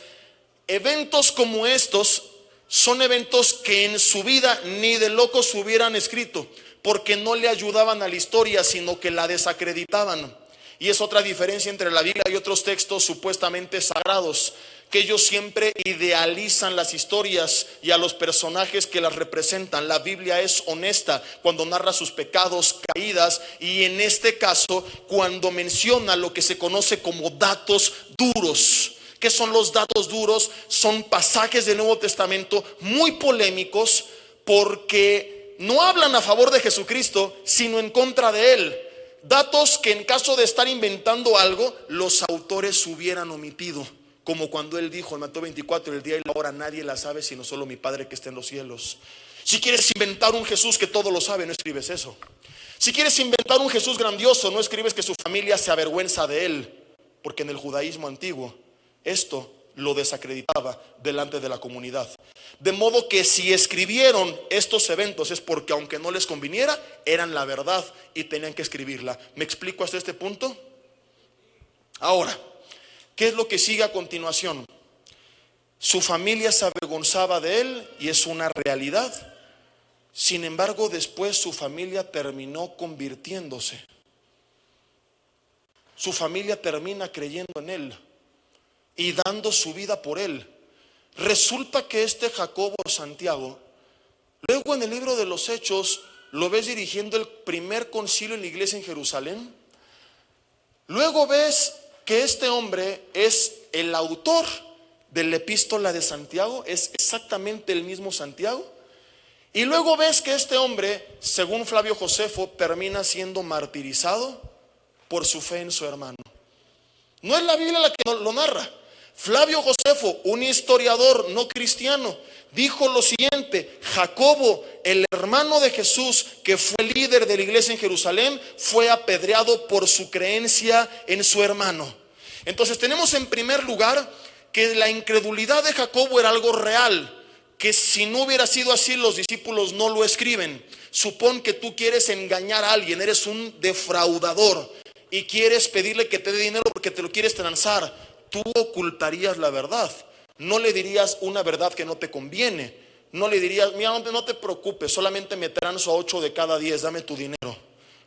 eventos como estos son eventos que en su vida ni de locos hubieran escrito, porque no le ayudaban a la historia, sino que la desacreditaban. Y es otra diferencia entre la Biblia y otros textos supuestamente sagrados, que ellos siempre idealizan las historias y a los personajes que las representan. La Biblia es honesta cuando narra sus pecados, caídas, y en este caso cuando menciona lo que se conoce como datos duros. ¿Qué son los datos duros? Son pasajes del Nuevo Testamento muy polémicos, porque no hablan a favor de Jesucristo, sino en contra de él. Datos que en caso de estar inventando algo, los autores hubieran omitido, como cuando él dijo en Mateo 24, el día y la hora nadie la sabe sino solo mi Padre que está en los cielos. Si quieres inventar un Jesús que todo lo sabe, no escribes eso. Si quieres inventar un Jesús grandioso, no escribes que su familia se avergüenza de él, porque en el judaísmo antiguo esto lo desacreditaba delante de la comunidad. De modo que si escribieron estos eventos es porque, aunque no les conviniera, eran la verdad y tenían que escribirla. ¿Me explico hasta este punto? Ahora, ¿qué es lo que sigue a continuación? Su familia se avergonzaba de él y es una realidad. Sin embargo, después su familia terminó convirtiéndose. Su familia termina creyendo en él y dando su vida por él. Resulta que este Jacobo Santiago, luego en el libro de los Hechos, lo ves dirigiendo el primer concilio en la iglesia en Jerusalén. Luego ves que este hombre es el autor de la epístola de Santiago, es exactamente el mismo Santiago. Y luego ves que este hombre, según Flavio Josefo, termina siendo martirizado por su fe en su hermano. No es la Biblia la que lo narra. Flavio Josefo, un historiador no cristiano, dijo lo siguiente: Jacobo, el hermano de Jesús, que fue líder de la iglesia en Jerusalén, fue apedreado por su creencia en su hermano. Entonces tenemos en primer lugar que la incredulidad de Jacobo era algo real, que si no hubiera sido así, los discípulos no lo escriben. Supón que tú quieres engañar a alguien, eres un defraudador y quieres pedirle que te dé dinero porque te lo quieres transar. Tú ocultarías la verdad. No le dirías una verdad que no te conviene. No le dirías, mira, no te preocupes, solamente me transo a 8 de cada 10, dame tu dinero.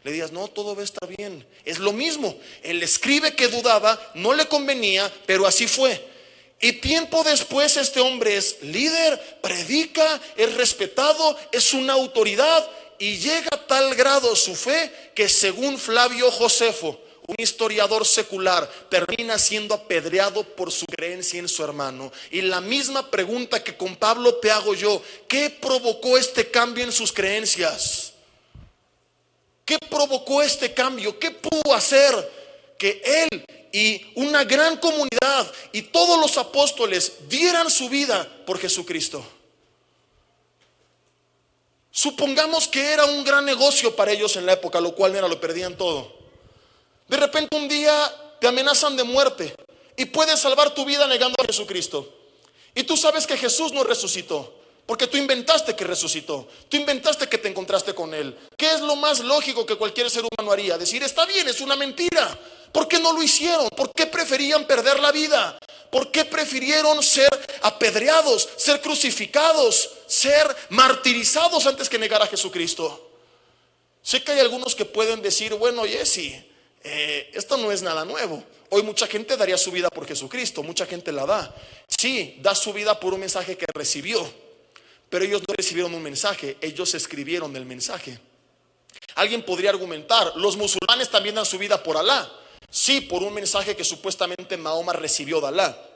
Le dirías, no, todo va a estar bien. Es lo mismo. Él escribe que dudaba, no le convenía, pero así fue. Y tiempo después este hombre es líder, predica, es respetado, es una autoridad, y llega a tal grado su fe que, según Flavio Josefo, un historiador secular, termina siendo apedreado por su creencia en su hermano. Y la misma pregunta que con Pablo te hago yo: ¿qué provocó este cambio en sus creencias? ¿Qué provocó este cambio? ¿Qué pudo hacer que él y una gran comunidad y todos los apóstoles dieran su vida por Jesucristo? Supongamos que era un gran negocio para ellos en la época, lo cual era, lo perdían todo. De repente un día te amenazan de muerte y puedes salvar tu vida negando a Jesucristo. Y tú sabes que Jesús no resucitó, porque tú inventaste que resucitó. Tú inventaste que te encontraste con Él. ¿Qué es lo más lógico que cualquier ser humano haría? Decir, está bien, es una mentira. ¿Por qué no lo hicieron? ¿Por qué preferían perder la vida? ¿Por qué prefirieron ser apedreados, ser crucificados, ser martirizados antes que negar a Jesucristo? Sé que hay algunos que pueden decir, bueno, Jesse, esto no es nada nuevo. Hoy mucha gente daría su vida por Jesucristo, mucha gente la da. Sí, da su vida por un mensaje que recibió, pero ellos no recibieron un mensaje, ellos escribieron el mensaje. Alguien podría argumentar, los musulmanes también dan su vida por Alá. Sí, por un mensaje que supuestamente Mahoma recibió de Alá.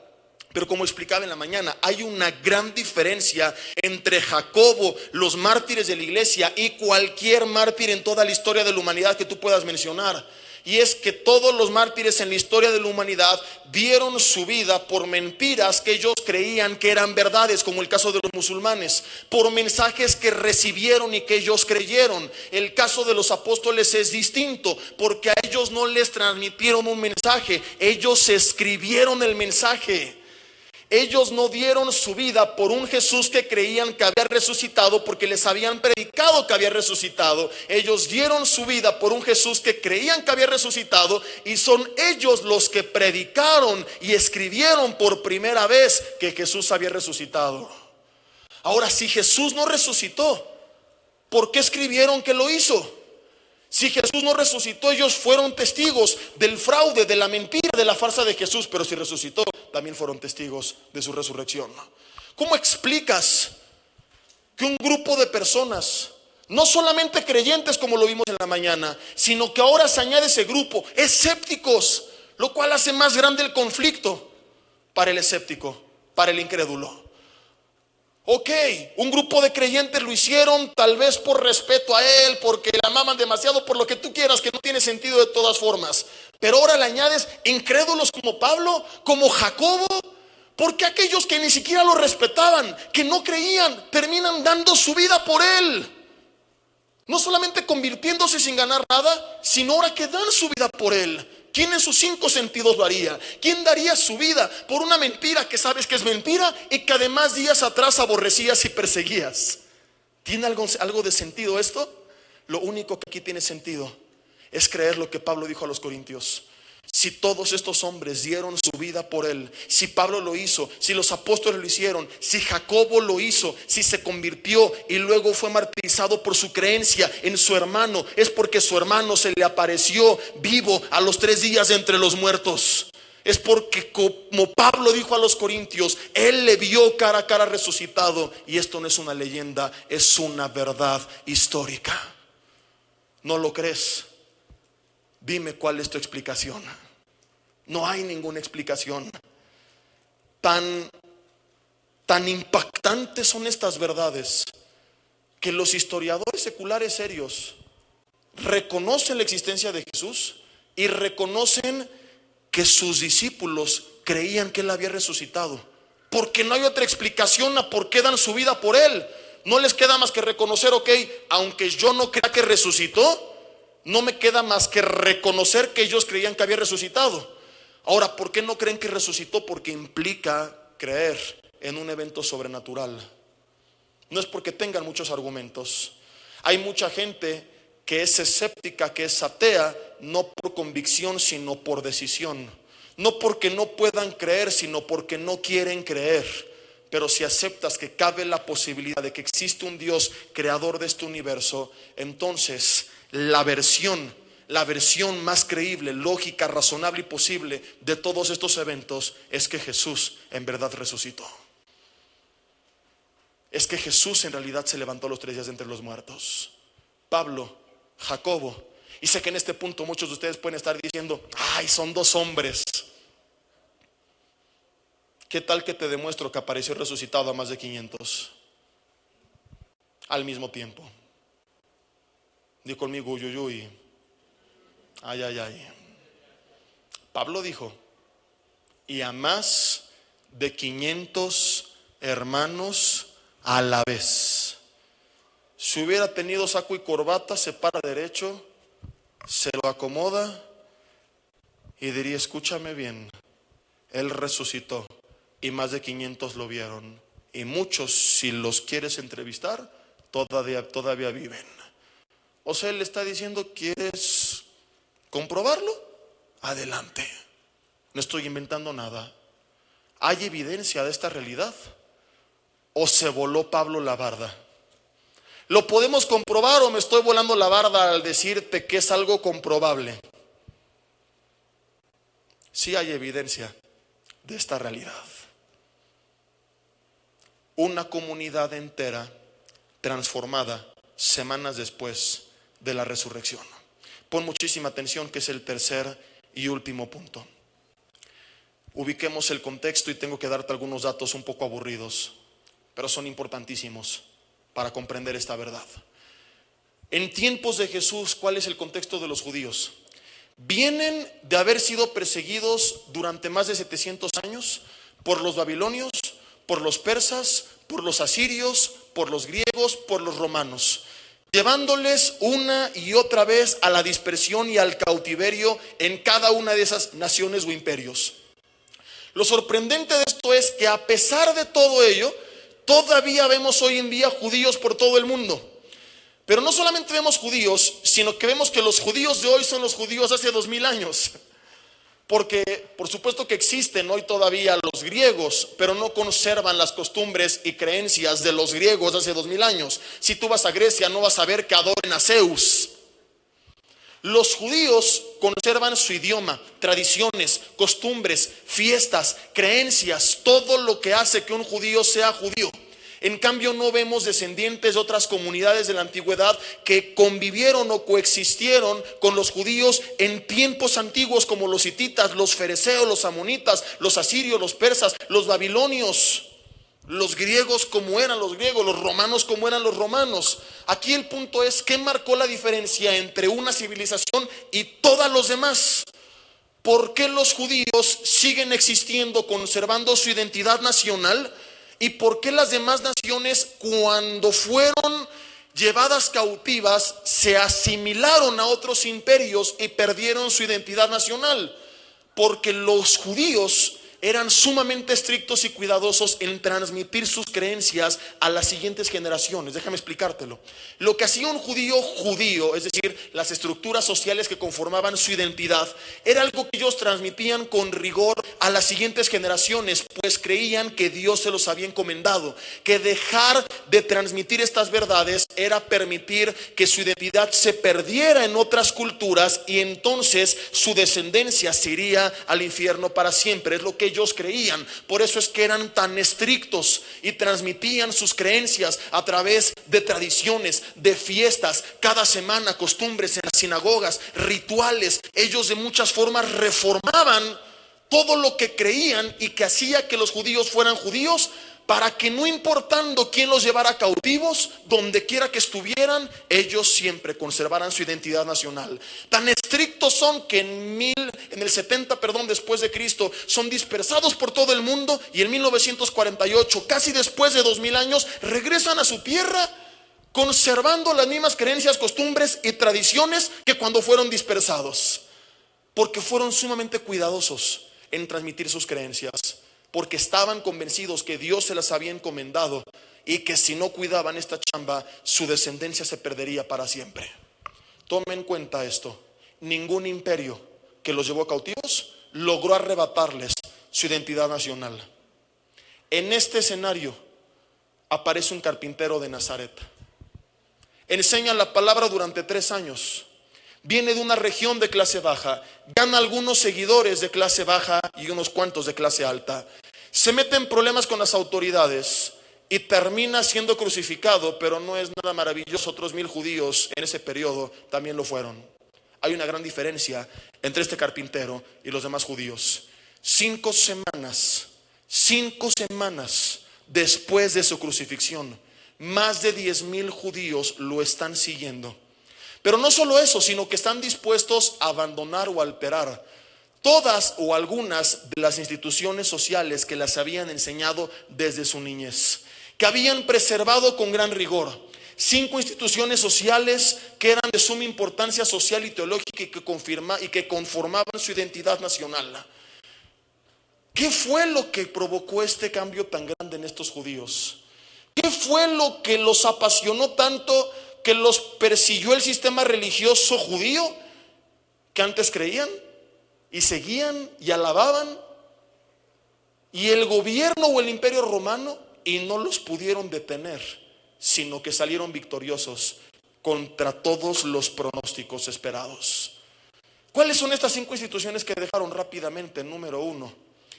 Pero como explicaba en la mañana, hay una gran diferencia entre Jacobo, los mártires de la iglesia, y cualquier mártir en toda la historia de la humanidad que tú puedas mencionar. Y es que todos los mártires en la historia de la humanidad dieron su vida por mentiras que ellos creían que eran verdades, como el caso de los musulmanes, por mensajes que recibieron y que ellos creyeron. El caso de los apóstoles es distinto, porque a ellos no les transmitieron un mensaje, ellos escribieron el mensaje. Ellos no dieron su vida por un Jesús que creían que había resucitado porque les habían predicado que había resucitado. Ellos dieron su vida por un Jesús que creían que había resucitado, y son ellos los que predicaron y escribieron por primera vez que Jesús había resucitado. Ahora, si Jesús no resucitó, ¿por qué escribieron que lo hizo? Si Jesús no resucitó, ellos fueron testigos del fraude, de la mentira, de la farsa de Jesús. Pero si resucitó, también fueron testigos de su resurrección. ¿Cómo explicas que un grupo de personas, no solamente creyentes como lo vimos en la mañana, sino que ahora se añade ese grupo, escépticos, lo cual hace más grande el conflicto para el escéptico, para el incrédulo? Ok, un grupo de creyentes lo hicieron tal vez por respeto a él, porque le amaban demasiado, por lo que tú quieras, que no tiene sentido de todas formas. Pero ahora le añades incrédulos como Pablo, como Jacobo, porque aquellos que ni siquiera lo respetaban, que no creían, terminan dando su vida por él. No solamente convirtiéndose sin ganar nada, sino ahora que dan su vida por él. ¿Quién en sus 5 sentidos lo haría? ¿Quién daría su vida por una mentira que sabes que es mentira y que además días atrás aborrecías y perseguías? ¿Tiene algo de sentido esto? Lo único que aquí tiene sentido es creer lo que Pablo dijo a los corintios. Si todos estos hombres dieron su vida por él, si Pablo lo hizo, si los apóstoles lo hicieron, si Jacobo lo hizo, si se convirtió y luego fue martirizado por su creencia en su hermano, es porque su hermano se le apareció vivo a los 3 días de entre los muertos. Es porque, como Pablo dijo a los corintios, él le vio cara a cara resucitado. Y esto no es una leyenda, es una verdad histórica. ¿No lo crees? Dime cuál es tu explicación. No hay ninguna explicación. Tan impactantes son estas verdades que los historiadores seculares serios reconocen la existencia de Jesús y reconocen que sus discípulos creían que él había resucitado, porque no hay otra explicación a por qué dan su vida por él. No les queda más que reconocer, ok, aunque yo no crea que resucitó, no me queda más que reconocer que ellos creían que había resucitado. Ahora, ¿por qué no creen que resucitó? Porque implica creer en un evento sobrenatural. no es porque tengan muchos argumentos. Hay mucha gente que es escéptica, que es atea, no por convicción, sino por decisión. No porque no puedan creer, sino porque no quieren creer. Pero si aceptas que cabe la posibilidad de que existe un Dios creador de este universo, entonces la versión más creíble, lógica, razonable y posible de todos estos eventos es que Jesús en verdad resucitó. Es que Jesús en realidad se levantó los 3 días de entre los muertos. Pablo, Jacobo, y sé que en este punto muchos de ustedes pueden estar diciendo: ay, son 2 hombres. ¿Qué tal que te demuestro que apareció resucitado a más de 500 al mismo tiempo? Di conmigo, uy, uy, uy. Ay, ay, ay. Pablo dijo: y a más de 500 hermanos a la vez. Si hubiera tenido saco y corbata, se para derecho, se lo acomoda y diría: escúchame bien, Él resucitó y más de 500 lo vieron. Y muchos, si los quieres entrevistar, todavía viven. O sea, Él le está diciendo: ¿quieres comprobarlo? Adelante. No estoy inventando nada. ¿Hay evidencia de esta realidad? ¿O se voló Pablo la barda? ¿Lo podemos comprobar o me estoy volando la barda al decirte que es algo comprobable? Sí hay evidencia de esta realidad. Una comunidad entera transformada semanas después de la resurrección. Pon muchísima atención, que es el tercer y último punto. Ubiquemos el contexto y tengo que darte algunos datos un poco aburridos, pero son importantísimos para comprender esta verdad. En tiempos de Jesús, ¿cuál es el contexto de los judíos? Vienen de haber sido perseguidos durante más de 700 años por los babilonios, por los persas, por los asirios, por los griegos, por los romanos, llevándoles una y otra vez a la dispersión y al cautiverio en cada una de esas naciones o imperios. Lo sorprendente de esto es que a pesar de todo ello, todavía vemos hoy en día judíos por todo el mundo. Pero no solamente vemos judíos, sino que vemos que los judíos de hoy son los judíos hace 2000 años. Porque por supuesto que existen hoy todavía los griegos, pero no conservan las costumbres y creencias de los griegos de hace 2000 años. Si tú vas a Grecia, no vas a ver que adoren a Zeus. Los judíos conservan su idioma, tradiciones, costumbres, fiestas, creencias, todo lo que hace que un judío sea judío. En cambio, no vemos descendientes de otras comunidades de la antigüedad que convivieron o coexistieron con los judíos en tiempos antiguos, como los hititas, los fereceos, los amonitas, los asirios, los persas, los babilonios, los griegos como eran los griegos, los romanos como eran los romanos. Aquí el punto es: ¿qué marcó la diferencia entre una civilización y todas los demás? ¿Por qué los judíos siguen existiendo, conservando su identidad nacional? ¿Y por qué las demás naciones, cuando fueron llevadas cautivas, se asimilaron a otros imperios y perdieron su identidad nacional? Porque los judíos eran sumamente estrictos y cuidadosos en transmitir sus creencias a las siguientes generaciones. Déjame explicártelo. Lo que hacía un judío, es decir, las estructuras sociales que conformaban su identidad, era algo que ellos transmitían con rigor a las siguientes generaciones, pues creían que Dios se los había encomendado, que dejar de transmitir estas verdades era permitir que su identidad se perdiera en otras culturas y entonces su descendencia se iría al infierno para siempre. Es lo que ellos creían. Por eso es que eran tan estrictos y transmitían sus creencias a través de tradiciones, de fiestas, cada semana, costumbres en las sinagogas, rituales. Ellos de muchas formas reformaban todo lo que creían y que hacía que los judíos fueran judíos, para que no importando quién los llevara cautivos, donde quiera que estuvieran, ellos siempre conservaran su identidad nacional. Tan estrictos son que en el 70 después de Cristo, son dispersados por todo el mundo, y en 1948, casi después de 2000 años, regresan a su tierra, conservando las mismas creencias, costumbres y tradiciones que cuando fueron dispersados, porque fueron sumamente cuidadosos en transmitir sus creencias, porque estaban convencidos que Dios se las había encomendado y que si no cuidaban esta chamba, su descendencia se perdería para siempre. Tomen en cuenta esto: ningún imperio que los llevó cautivos logró arrebatarles su identidad nacional. En este escenario aparece un carpintero de Nazaret. Enseña la palabra durante 3 años. Viene de una región de clase baja, gana algunos seguidores de clase baja y unos cuantos de clase alta. Se mete en problemas con las autoridades y termina siendo crucificado, pero no es nada maravilloso. Otros 1000 judíos en ese periodo también lo fueron. Hay una gran diferencia entre este carpintero y los demás judíos. 5 semanas después de su crucifixión, más de 10,000 judíos lo están siguiendo. Pero no solo eso, sino que están dispuestos a abandonar o alterar todas o algunas de las instituciones sociales que las habían enseñado desde su niñez, que habían preservado con gran rigor. 5 instituciones sociales que eran de suma importancia social y teológica y que conformaban su identidad nacional. ¿Qué fue lo que provocó este cambio tan grande en estos judíos? ¿Qué fue lo que los apasionó tanto, que los persiguió el sistema religioso judío, que antes creían y seguían y alababan, y el gobierno o el imperio romano, y no los pudieron detener, sino que salieron victoriosos contra todos los pronósticos esperados? ¿Cuáles son estas 5 instituciones que dejaron rápidamente? Número 1,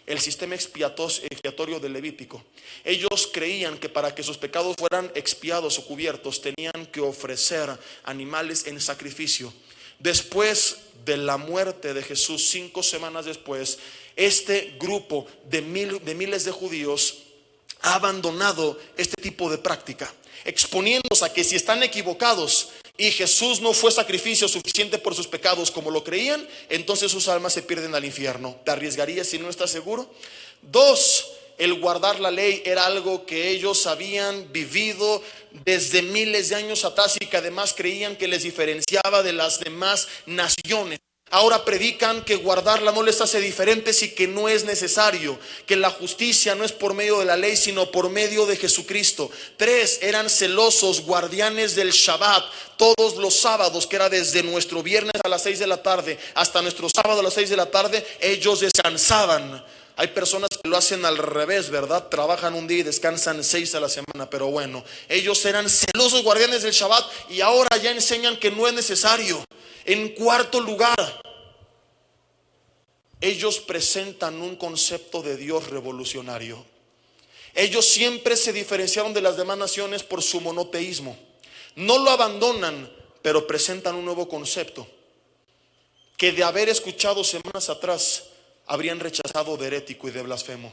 el sistema expiatorio del Levítico. Ellos creían que para que sus pecados fueran expiados o cubiertos, tenían que ofrecer animales en sacrificio. Después de la muerte de Jesús, 5 semanas después, este grupo de miles de judíos ha abandonado este tipo de práctica, exponiéndose a que si están equivocados y Jesús no fue sacrificio suficiente por sus pecados como lo creían, entonces sus almas se pierden al infierno. ¿Te arriesgarías si no estás seguro? 2, el guardar la ley era algo que ellos habían vivido desde miles de años atrás y que además creían que les diferenciaba de las demás naciones. Ahora predican que guardarla no les hace diferentes y que no es necesario, que la justicia no es por medio de la ley, sino por medio de Jesucristo. 3, eran celosos guardianes del Shabbat. Todos los sábados, que era desde nuestro viernes a las 6 de la tarde hasta nuestro sábado a las 6 de la tarde, ellos descansaban. Hay personas que lo hacen al revés, ¿verdad? Trabajan un día y descansan 6 a la semana, pero bueno, ellos eran celosos guardianes del Shabbat y ahora ya enseñan que no es necesario. En 4 lugar, ellos presentan un concepto de Dios revolucionario. Ellos siempre se diferenciaron de las demás naciones por su monoteísmo. No lo abandonan, pero presentan un nuevo concepto que de haber escuchado semanas atrás habrían rechazado de herético y de blasfemo.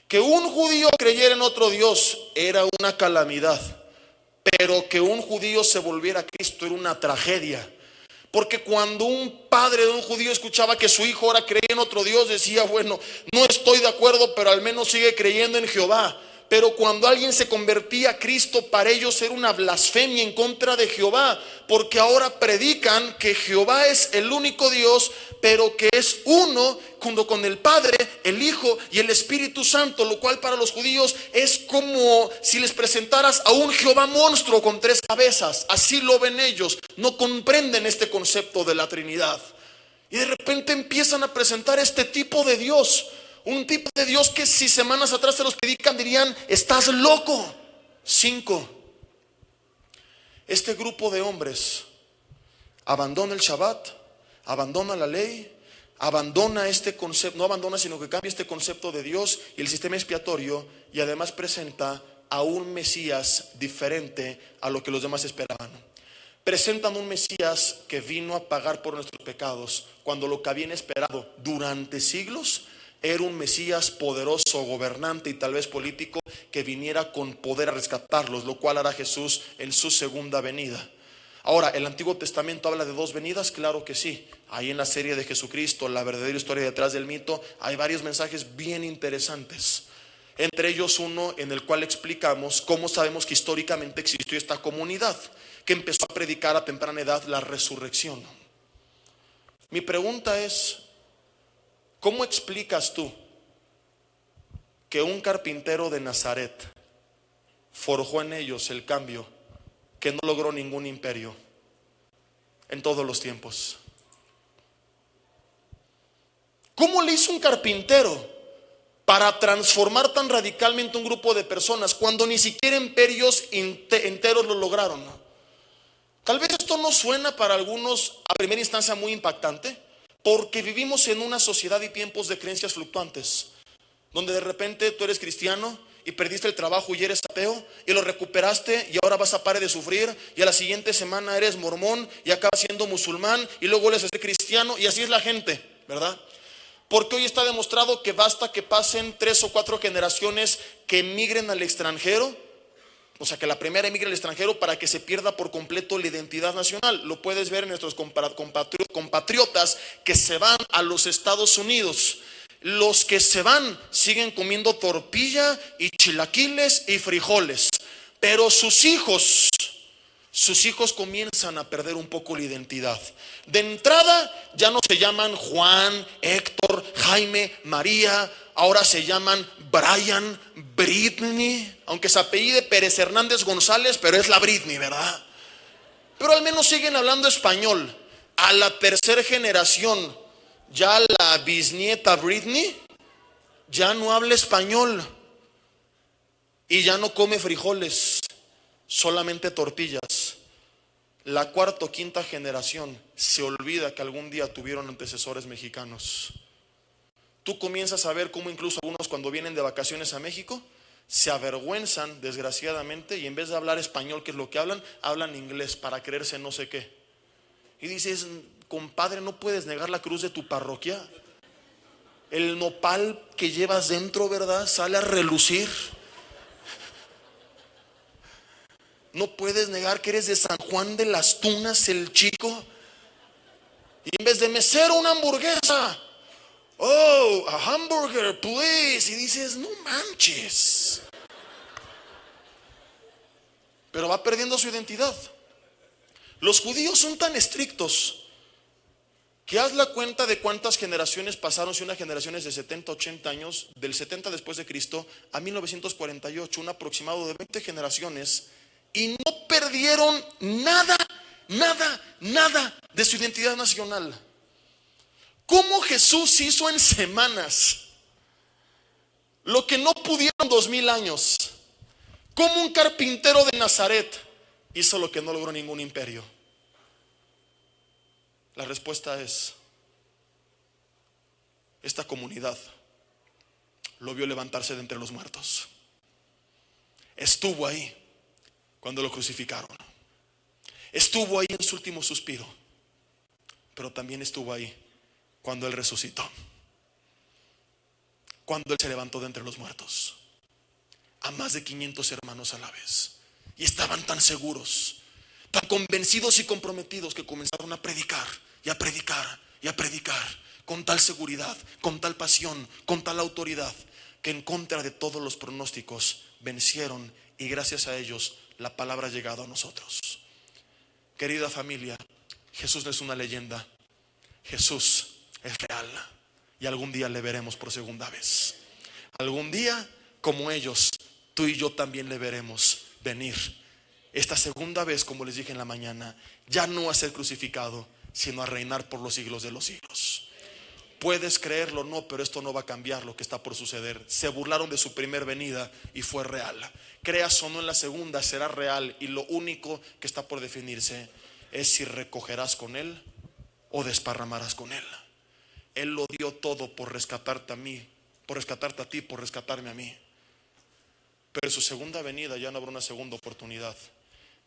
Que un judío creyera en otro Dios era una calamidad, pero que un judío se volviera a Cristo era una tragedia. Porque cuando un padre de un judío escuchaba que su hijo ahora creía en otro Dios, decía: bueno, no estoy de acuerdo, pero al menos sigue creyendo en Jehová. Pero cuando alguien se convertía a Cristo, para ellos era una blasfemia en contra de Jehová, porque ahora predican que Jehová es el único Dios, pero que es uno junto con el Padre, el Hijo y el Espíritu Santo, lo cual para los judíos es como si les presentaras a un Jehová monstruo con 3 cabezas. Así lo ven ellos, no comprenden este concepto de la Trinidad. Y de repente empiezan a presentar este tipo de Dios, un tipo de Dios que si semanas atrás se los predican dirían: estás loco. 5, este grupo de hombres abandona el Shabbat, abandona la ley, abandona este concepto, no abandona sino que cambia este concepto de Dios y el sistema expiatorio, y además presenta a un Mesías diferente a lo que los demás esperaban. Presentan un Mesías que vino a pagar por nuestros pecados, cuando lo que habían esperado durante siglos era un Mesías poderoso, gobernante y tal vez político, que viniera con poder a rescatarlos, lo cual hará Jesús en su segunda venida. Ahora, ¿el Antiguo Testamento habla de 2 venidas? Claro que sí. Ahí en la serie de Jesucristo, la verdadera historia detrás del mito, hay varios mensajes bien interesantes. Entre ellos uno en el cual explicamos cómo sabemos que históricamente existió esta comunidad que empezó a predicar a temprana edad la resurrección. Mi pregunta es: ¿cómo explicas tú que un carpintero de Nazaret forjó en ellos el cambio que no logró ningún imperio en todos los tiempos. ¿Cómo le hizo un carpintero para transformar tan radicalmente un grupo de personas cuando ni siquiera imperios enteros lo lograron? Tal vez esto no suena para algunos a primera instancia muy impactante, porque vivimos en una sociedad y tiempos de creencias fluctuantes, donde de repente tú eres cristiano y perdiste el trabajo y eres ateo y lo recuperaste y ahora vas a parar de sufrir, y a la siguiente semana eres mormón y acabas siendo musulmán y luego vuelves a ser cristiano, y así es la gente, ¿verdad? Porque hoy está demostrado que basta que pasen 3 o 4 generaciones que emigren al extranjero, o sea, que la primera emigre al extranjero, para que se pierda por completo la identidad nacional. Lo puedes ver en nuestros compatriotas que se van a los Estados Unidos. Los que se van siguen comiendo tortilla y chilaquiles y frijoles, pero sus hijos comienzan a perder un poco la identidad. De entrada ya no se llaman Juan, Héctor, Jaime, María, ahora se llaman Brian, Britney, aunque se apellide Pérez Hernández González, pero es la Britney, ¿verdad? Pero al menos siguen hablando español. A la tercera generación, ya la bisnieta Britney ya no habla español y ya no come frijoles, solamente tortillas. La cuarta o quinta generación se olvida que algún día tuvieron antecesores mexicanos. Tú comienzas a ver cómo incluso algunos, cuando vienen de vacaciones a México, se avergüenzan desgraciadamente, y en vez de hablar español, que es lo que hablan, hablan inglés para creerse no sé qué. Y dices, compadre, no puedes negar la cruz de tu parroquia. El nopal que llevas dentro, ¿verdad?, sale a relucir. No puedes negar que eres de San Juan de las Tunas, el Chico. Y en vez de mesero, una hamburguesa. Oh, a hamburger, please. Y dices, no manches. Pero va perdiendo su identidad. Los judíos son tan estrictos que haz la cuenta de cuántas generaciones pasaron. Si una generación es de 70, 80 años, del 70 después de Cristo a 1948, un aproximado de 20 generaciones, y no perdieron nada de su identidad nacional. ¿Cómo Jesús hizo en semanas lo que no pudieron 2000 años? ¿Cómo un carpintero de Nazaret hizo lo que no logró ningún imperio? La respuesta es: esta comunidad lo vio levantarse de entre los muertos. Estuvo ahí cuando lo crucificaron. Estuvo ahí en su último suspiro. Pero también estuvo ahí cuando Él resucitó, cuando Él se levantó de entre los muertos, a más de 500 hermanos a la vez. Y estaban tan seguros, tan convencidos y comprometidos, que comenzaron a predicar y a predicar y a predicar con tal seguridad, con tal pasión, con tal autoridad, que en contra de todos los pronósticos vencieron, y gracias a ellos la palabra ha llegado a nosotros. Querida familia, Jesús no es una leyenda. Jesús es real, y algún día le veremos por segunda vez. Algún día, como ellos, tú y yo también le veremos venir. Esta segunda vez, como les dije en la mañana, ya no a ser crucificado, sino a reinar por los siglos de los siglos. Puedes creerlo o no, pero esto no va a cambiar lo que está por suceder. Se burlaron de su primer venida y fue real. Creas o no en la segunda, será real, y lo único que está por definirse es si recogerás con Él o desparramarás con Él. Él lo dio todo por rescatarte a mí, por rescatarte a ti, por rescatarme a mí. Pero en su segunda venida ya no habrá una segunda oportunidad.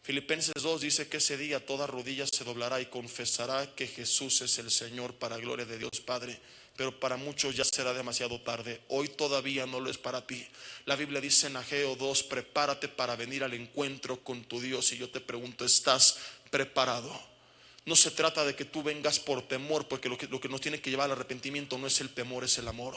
Filipenses 2 dice que ese día toda rodilla se doblará y confesará que Jesús es el Señor, para gloria de Dios Padre. Pero para muchos ya será demasiado tarde. Hoy todavía no lo es para ti. La Biblia dice en Ageo 2: prepárate para venir al encuentro con tu Dios. Y yo te pregunto, ¿estás preparado? No se trata de que tú vengas por temor, porque lo que nos tiene que llevar al arrepentimiento no es el temor, es el amor.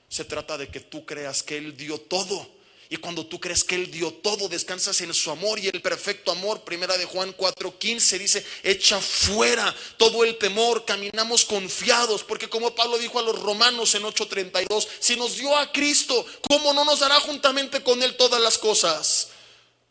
Se trata de que tú creas que Él dio todo. Y cuando tú crees que Él dio todo, descansas en su amor, y el perfecto amor, primera de Juan 4:15 dice: echa fuera todo el temor. Caminamos confiados, porque como Pablo dijo a los romanos en 8:32, si nos dio a Cristo, ¿cómo no nos dará juntamente con Él todas las cosas?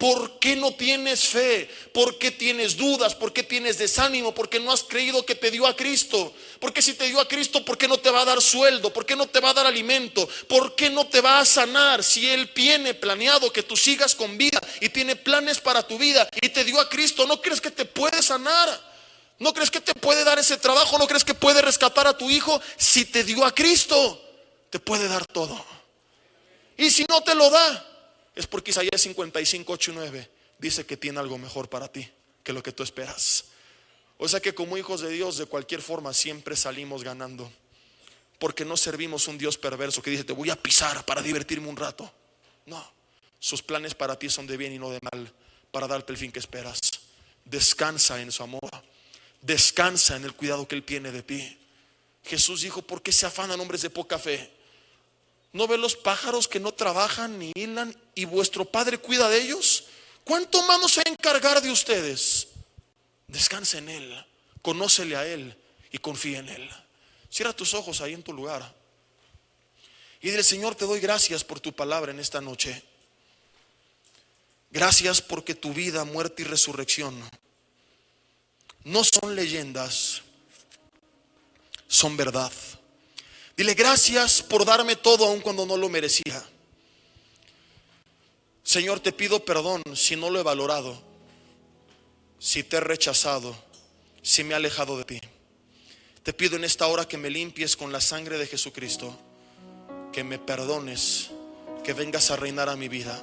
¿Por qué no tienes fe? ¿Por qué tienes dudas? ¿Por qué tienes desánimo? ¿Por qué no has creído que te dio a Cristo? Porque si te dio a Cristo, ¿por qué no te va a dar sueldo? ¿Por qué no te va a dar alimento? ¿Por qué no te va a sanar? Si Él tiene planeado que tú sigas con vida y tiene planes para tu vida y te dio a Cristo, ¿no crees que te puede sanar? ¿No crees que te puede dar ese trabajo? ¿No crees que puede rescatar a tu hijo? Si te dio a Cristo, te puede dar todo. Y si no te lo da, es porque Isaías 55, 8 y 9 dice que tiene algo mejor para ti que lo que tú esperas. O sea que como hijos de Dios, de cualquier forma siempre salimos ganando, porque no servimos un Dios perverso que dice: te voy a pisar para divertirme un rato. No, sus planes para ti son de bien y no de mal, para darte el fin que esperas. Descansa en su amor, descansa en el cuidado que Él tiene de ti. Jesús dijo: ¿por qué se afanan hombres de poca fe? ¿No ve los pájaros que no trabajan ni hilan y vuestro Padre cuida de ellos? ¿Cuánto más no se va a encargar de ustedes? Descansa en Él, conócele a Él y confía en Él. Cierra tus ojos ahí en tu lugar y dile: Señor, te doy gracias por tu palabra en esta noche. Gracias porque tu vida, muerte y resurrección no son leyendas, son verdad. Dile: gracias por darme todo aun cuando no lo merecía. Señor, te pido perdón si no lo he valorado, si te he rechazado, si me he alejado de ti. Te pido en esta hora que me limpies con la sangre de Jesucristo, que me perdones, que vengas a reinar a mi vida.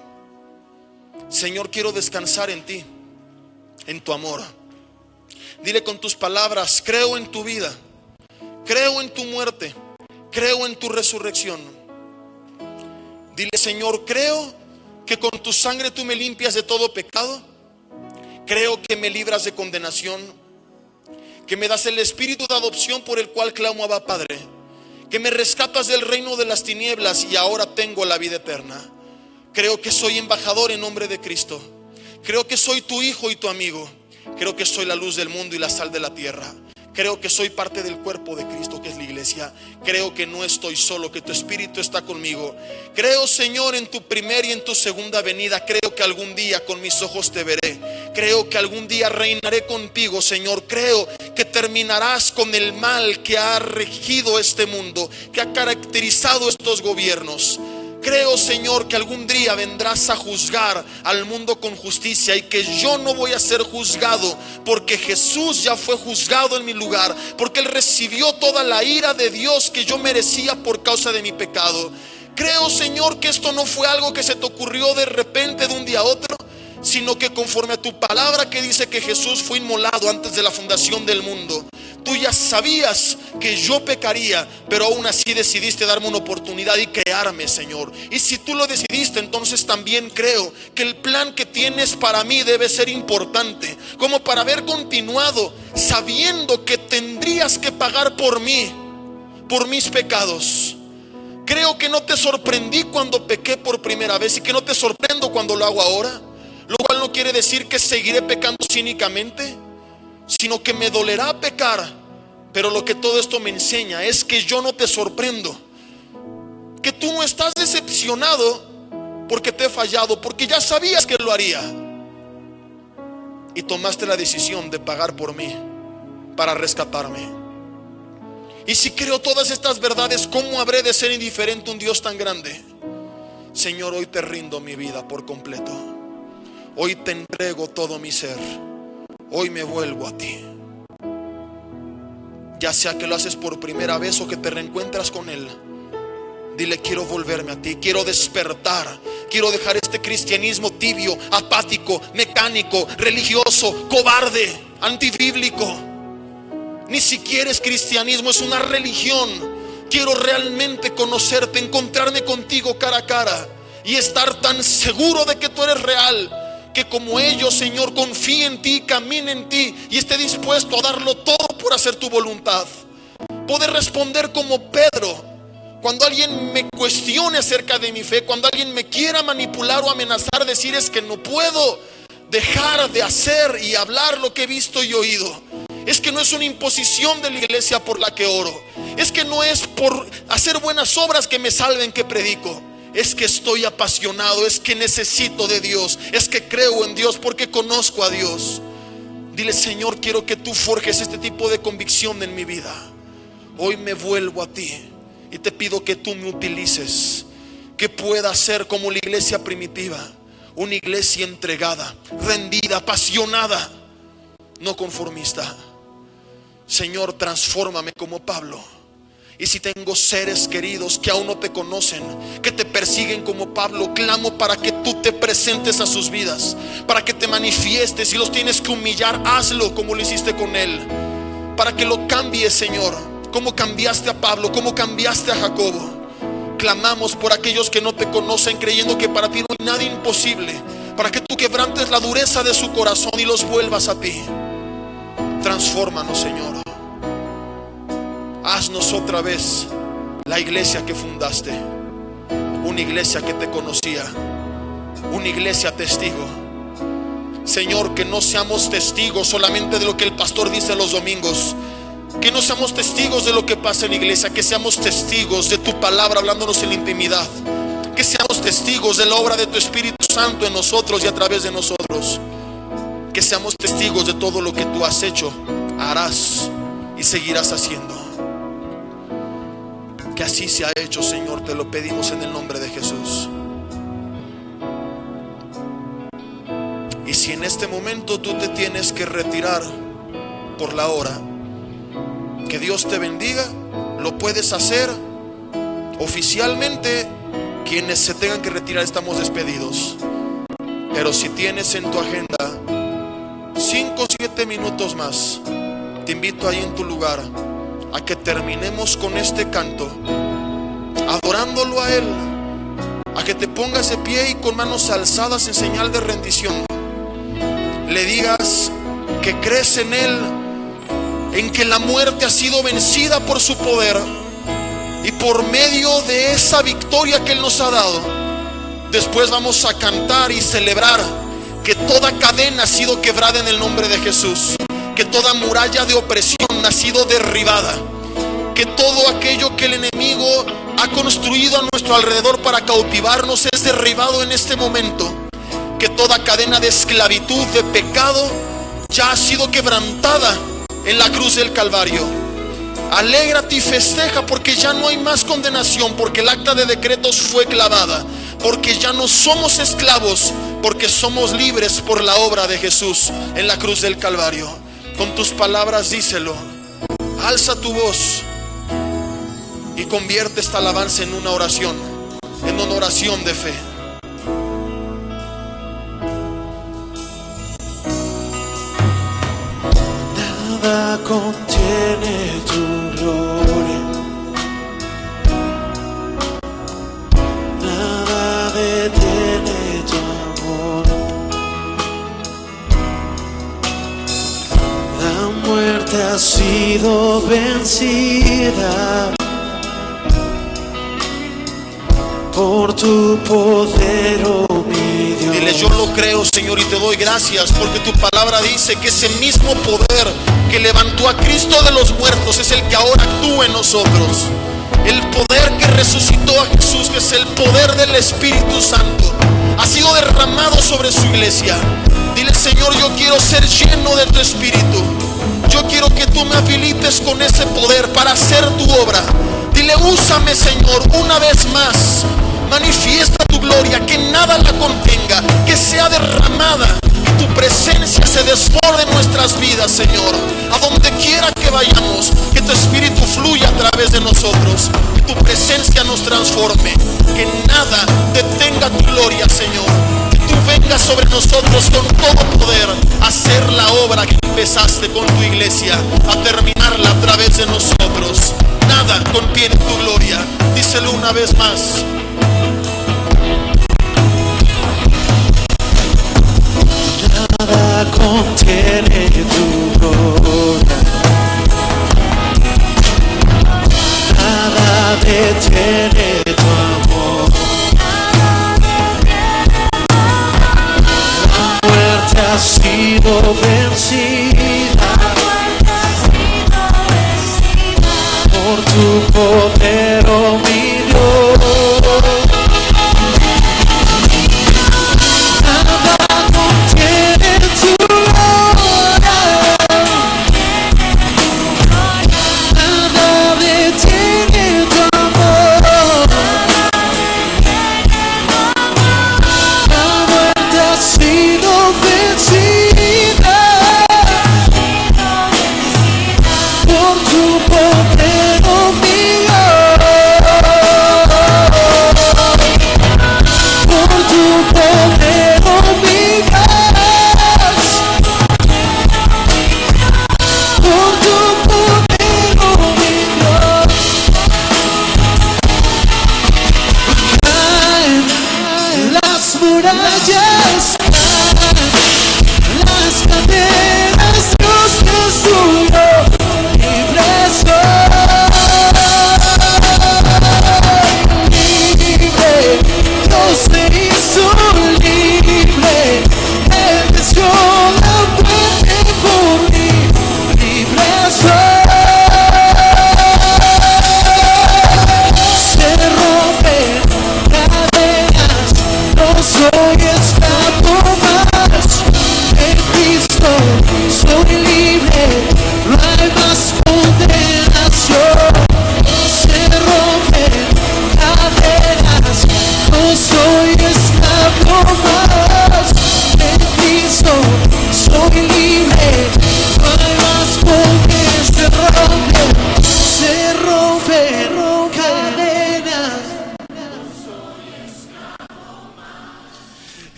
Señor, quiero descansar en ti, en tu amor. Dile con tus palabras: creo en tu vida, creo en tu muerte, creo en tu resurrección. Dile: Señor, creo que con tu sangre tú me limpias de todo pecado. Creo que me libras de condenación, que me das el espíritu de adopción por el cual clamo: Abba, Padre. Que me rescatas del reino de las tinieblas y ahora tengo la vida eterna. Creo que soy embajador en nombre de Cristo. Creo que soy tu hijo y tu amigo. Creo que soy la luz del mundo y la sal de la tierra. Creo que soy parte del cuerpo de Cristo, que es la iglesia. Creo que no estoy solo, que tu espíritu está conmigo. Creo, Señor, en tu primera y en tu segunda venida. Creo que algún día con mis ojos te veré. Creo que algún día reinaré contigo, Señor. Creo que terminarás con el mal que ha regido este mundo, que ha caracterizado estos gobiernos. Creo, Señor, que algún día vendrás a juzgar al mundo con justicia y que yo no voy a ser juzgado, porque Jesús ya fue juzgado en mi lugar, porque Él recibió toda la ira de Dios que yo merecía por causa de mi pecado. Creo, Señor, que esto no fue algo que se te ocurrió de repente de un día a otro, sino que conforme a tu palabra que dice que Jesús fue inmolado antes de la fundación del mundo, tú ya sabías que yo pecaría, pero aún así decidiste darme una oportunidad y crearme, Señor. Y si tú lo decidiste, entonces también creo que el plan que tienes para mí debe ser importante, como para haber continuado sabiendo que tendrías que pagar por mí, por mis pecados. Creo que no te sorprendí cuando pequé por primera vez y que no te sorprendo cuando lo hago ahora, lo cual no quiere decir que seguiré pecando cínicamente, sino que me dolerá pecar. Pero lo que todo esto me enseña es que yo no te sorprendo, que tú no estás decepcionado porque te he fallado, porque ya sabías que lo haría y tomaste la decisión de pagar por mí para rescatarme. Y si creo todas estas verdades, ¿cómo habré de ser indiferente a un Dios tan grande? Señor, hoy te rindo mi vida por completo. Hoy te entrego todo mi ser. Hoy me vuelvo a ti. Ya sea que lo haces por primera vez o que te reencuentras con Él, dile: quiero volverme a ti, quiero despertar, quiero dejar este cristianismo tibio, apático, mecánico, religioso, cobarde, antibíblico. Ni siquiera es cristianismo, es una religión. Quiero realmente conocerte, encontrarme contigo cara a cara y estar tan seguro de que tú eres real, que como ellos, Señor, confíe en ti, camine en ti y esté dispuesto a darlo todo por hacer tu voluntad. Poder responder como Pedro cuando alguien me cuestione acerca de mi fe, cuando alguien me quiera manipular o amenazar, decir: es que no puedo dejar de hacer y hablar lo que he visto y oído. Es que no es una imposición de la iglesia por la que oro. Es que no es por hacer buenas obras que me salven que predico. es que estoy apasionado, es que necesito de Dios, es que creo en Dios porque conozco a Dios. Dile: Señor, quiero que tú forjes este tipo de convicción en mi vida. Hoy me vuelvo a ti y te pido que tú me utilices, que pueda ser como la iglesia primitiva, una iglesia entregada, rendida, apasionada, no conformista. Señor, transfórmame como Pablo. Y si tengo seres queridos que aún no te conocen, que te persiguen como Pablo, clamo para que tú te presentes a sus vidas, para que te manifiestes. Si los tienes que humillar, hazlo como lo hiciste con él, para que lo cambies, Señor, como cambiaste a Pablo, como cambiaste a Jacobo. Clamamos por aquellos que no te conocen, creyendo que para ti no hay nada imposible, para que tú quebrantes la dureza de su corazón y los vuelvas a ti. Transfórmanos, Señor. Haznos otra vez la iglesia que fundaste, una iglesia que te conocía, una iglesia testigo. Señor, que no seamos testigos solamente de lo que el pastor dice los domingos, que no seamos testigos de lo que pasa en la iglesia, que seamos testigos de tu palabra hablándonos en la intimidad, que seamos testigos de la obra de tu Espíritu Santo en nosotros y a través de nosotros, que seamos testigos de todo lo que tú has hecho, harás y seguirás haciendo. Que así se ha hecho, Señor, te lo pedimos en el nombre de Jesús. Y si en este momento tú te tienes que retirar por la hora, que Dios te bendiga, lo puedes hacer. Oficialmente, quienes se tengan que retirar estamos despedidos. Pero si tienes en tu agenda 5 o 7 minutos más, te invito ahí en tu lugar a que terminemos con este canto, adorándolo a Él, a que te pongas de pie y con manos alzadas en señal de rendición le digas que crees en Él, en que la muerte ha sido vencida por su poder, y por medio de esa victoria que Él nos ha dado, después vamos a cantar y celebrar que toda cadena ha sido quebrada en el nombre de Jesús, que toda muralla de opresión ha sido derribada, que todo aquello que el enemigo ha construido a nuestro alrededor para cautivarnos es derribado en este momento, que toda cadena de esclavitud, de pecado, ya ha sido quebrantada en la cruz del Calvario. Alégrate y festeja, porque ya no hay más condenación, porque el acta de decretos fue clavada, porque ya no somos esclavos, porque somos libres por la obra de Jesús en la cruz del Calvario. Con tus palabras díselo, alza tu voz y convierte esta alabanza en una oración de fe. Nada contiene tu gloria, nada detiene tu amor. La muerte ha sido vencida por tu poder, oh mi Dios. Dile: yo lo creo, Señor, y te doy gracias, porque tu palabra dice que ese mismo poder que levantó a Cristo de los muertos es el que ahora actúa en nosotros. El poder que resucitó a Jesús, que es el poder del Espíritu Santo, ha sido derramado sobre su iglesia. Dile: Señor, yo quiero ser lleno de tu Espíritu. Yo quiero que tú me habilites con ese poder para hacer tu obra. Dile: úsame, Señor, una vez más. Manifiesta tu gloria, que nada la contenga, que sea derramada, que tu presencia se desborde en nuestras vidas, Señor. A donde quiera que vayamos, que tu Espíritu fluya a través de nosotros, que tu presencia nos transforme, que nada detenga tu gloria, Señor. Que tú vengas sobre nosotros con todo poder a hacer la obra que empezaste con tu iglesia, a terminarla a través de nosotros. Nada contiene tu gloria. Díselo una vez más. Nada contiene tu gloria, nada detiene tu amor. La muerte ha sido vencida por tu poder, oh mi Dios.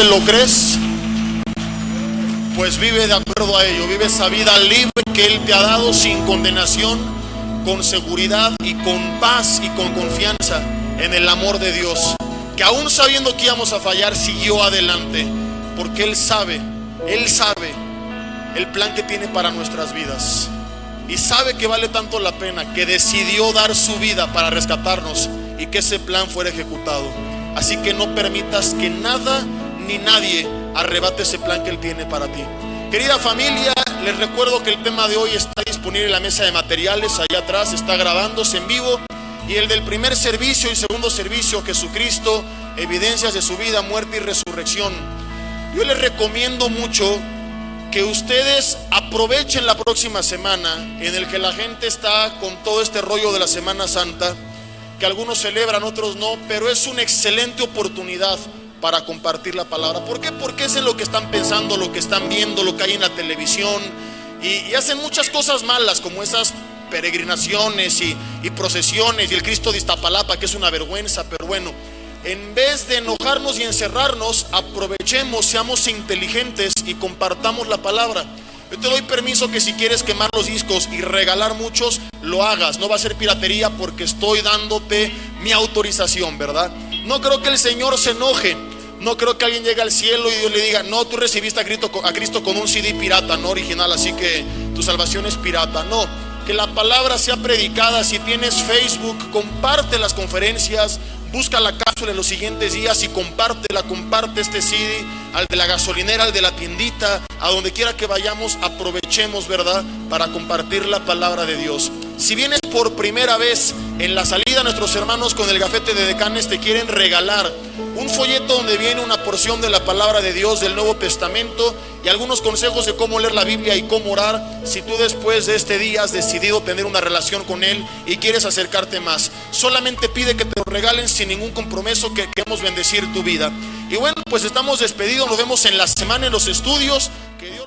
¿lo crees? Pues vive de acuerdo a ello. Vive esa vida libre que Él te ha dado, sin condenación, con seguridad y con paz y con confianza en el amor de Dios, que aún sabiendo que íbamos a fallar, siguió adelante, porque Él sabe el plan que tiene para nuestras vidas, y sabe que vale tanto la pena que decidió dar su vida para rescatarnos y que ese plan fuera ejecutado. Así que no permitas que nada ni nadie arrebate ese plan que Él tiene para ti. Querida familia, les recuerdo que el tema de hoy está disponible en la mesa de materiales, allá atrás está grabándose en vivo, y el del primer servicio y segundo servicio, Jesucristo, evidencias de su vida, muerte y resurrección. Yo les recomiendo mucho que ustedes aprovechen la próxima semana, en el que la gente está con todo este rollo de la Semana Santa, que algunos celebran, otros no, pero es una excelente oportunidad para compartir la palabra. ¿Por qué? Porque es en lo que están pensando, lo que están viendo, lo que hay en la televisión, y hacen muchas cosas malas, como esas peregrinaciones y procesiones, y el Cristo de Iztapalapa, que es una vergüenza. Pero bueno, en vez de enojarnos y encerrarnos, aprovechemos, seamos inteligentes y compartamos la palabra. Yo te doy permiso que si quieres quemar los discos y regalar muchos, lo hagas. No va a ser piratería, porque estoy dándote mi autorización, ¿verdad? No creo que el Señor se enoje. No creo que alguien llegue al cielo y Dios le diga: no, tú recibiste a Cristo con un CD pirata, no original, así que tu salvación es pirata. No, que la palabra sea predicada. Si tienes Facebook, comparte las conferencias, busca la cápsula en los siguientes días y compártela. Comparte este CD al de la gasolinera, al de la tiendita, a donde quiera que vayamos. Aprovechemos, ¿verdad?, para compartir la palabra de Dios. Si vienes por primera vez, en la salida nuestros hermanos con el gafete de Decanes te quieren regalar un folleto donde viene una porción de la palabra de Dios del Nuevo Testamento y algunos consejos de cómo leer la Biblia y cómo orar, si tú después de este día has decidido tener una relación con Él y quieres acercarte más. Solamente pide que te lo regalen sin ningún compromiso, que queremos bendecir tu vida. Y bueno, pues estamos despedidos, nos vemos en la semana en los estudios. Que Dios...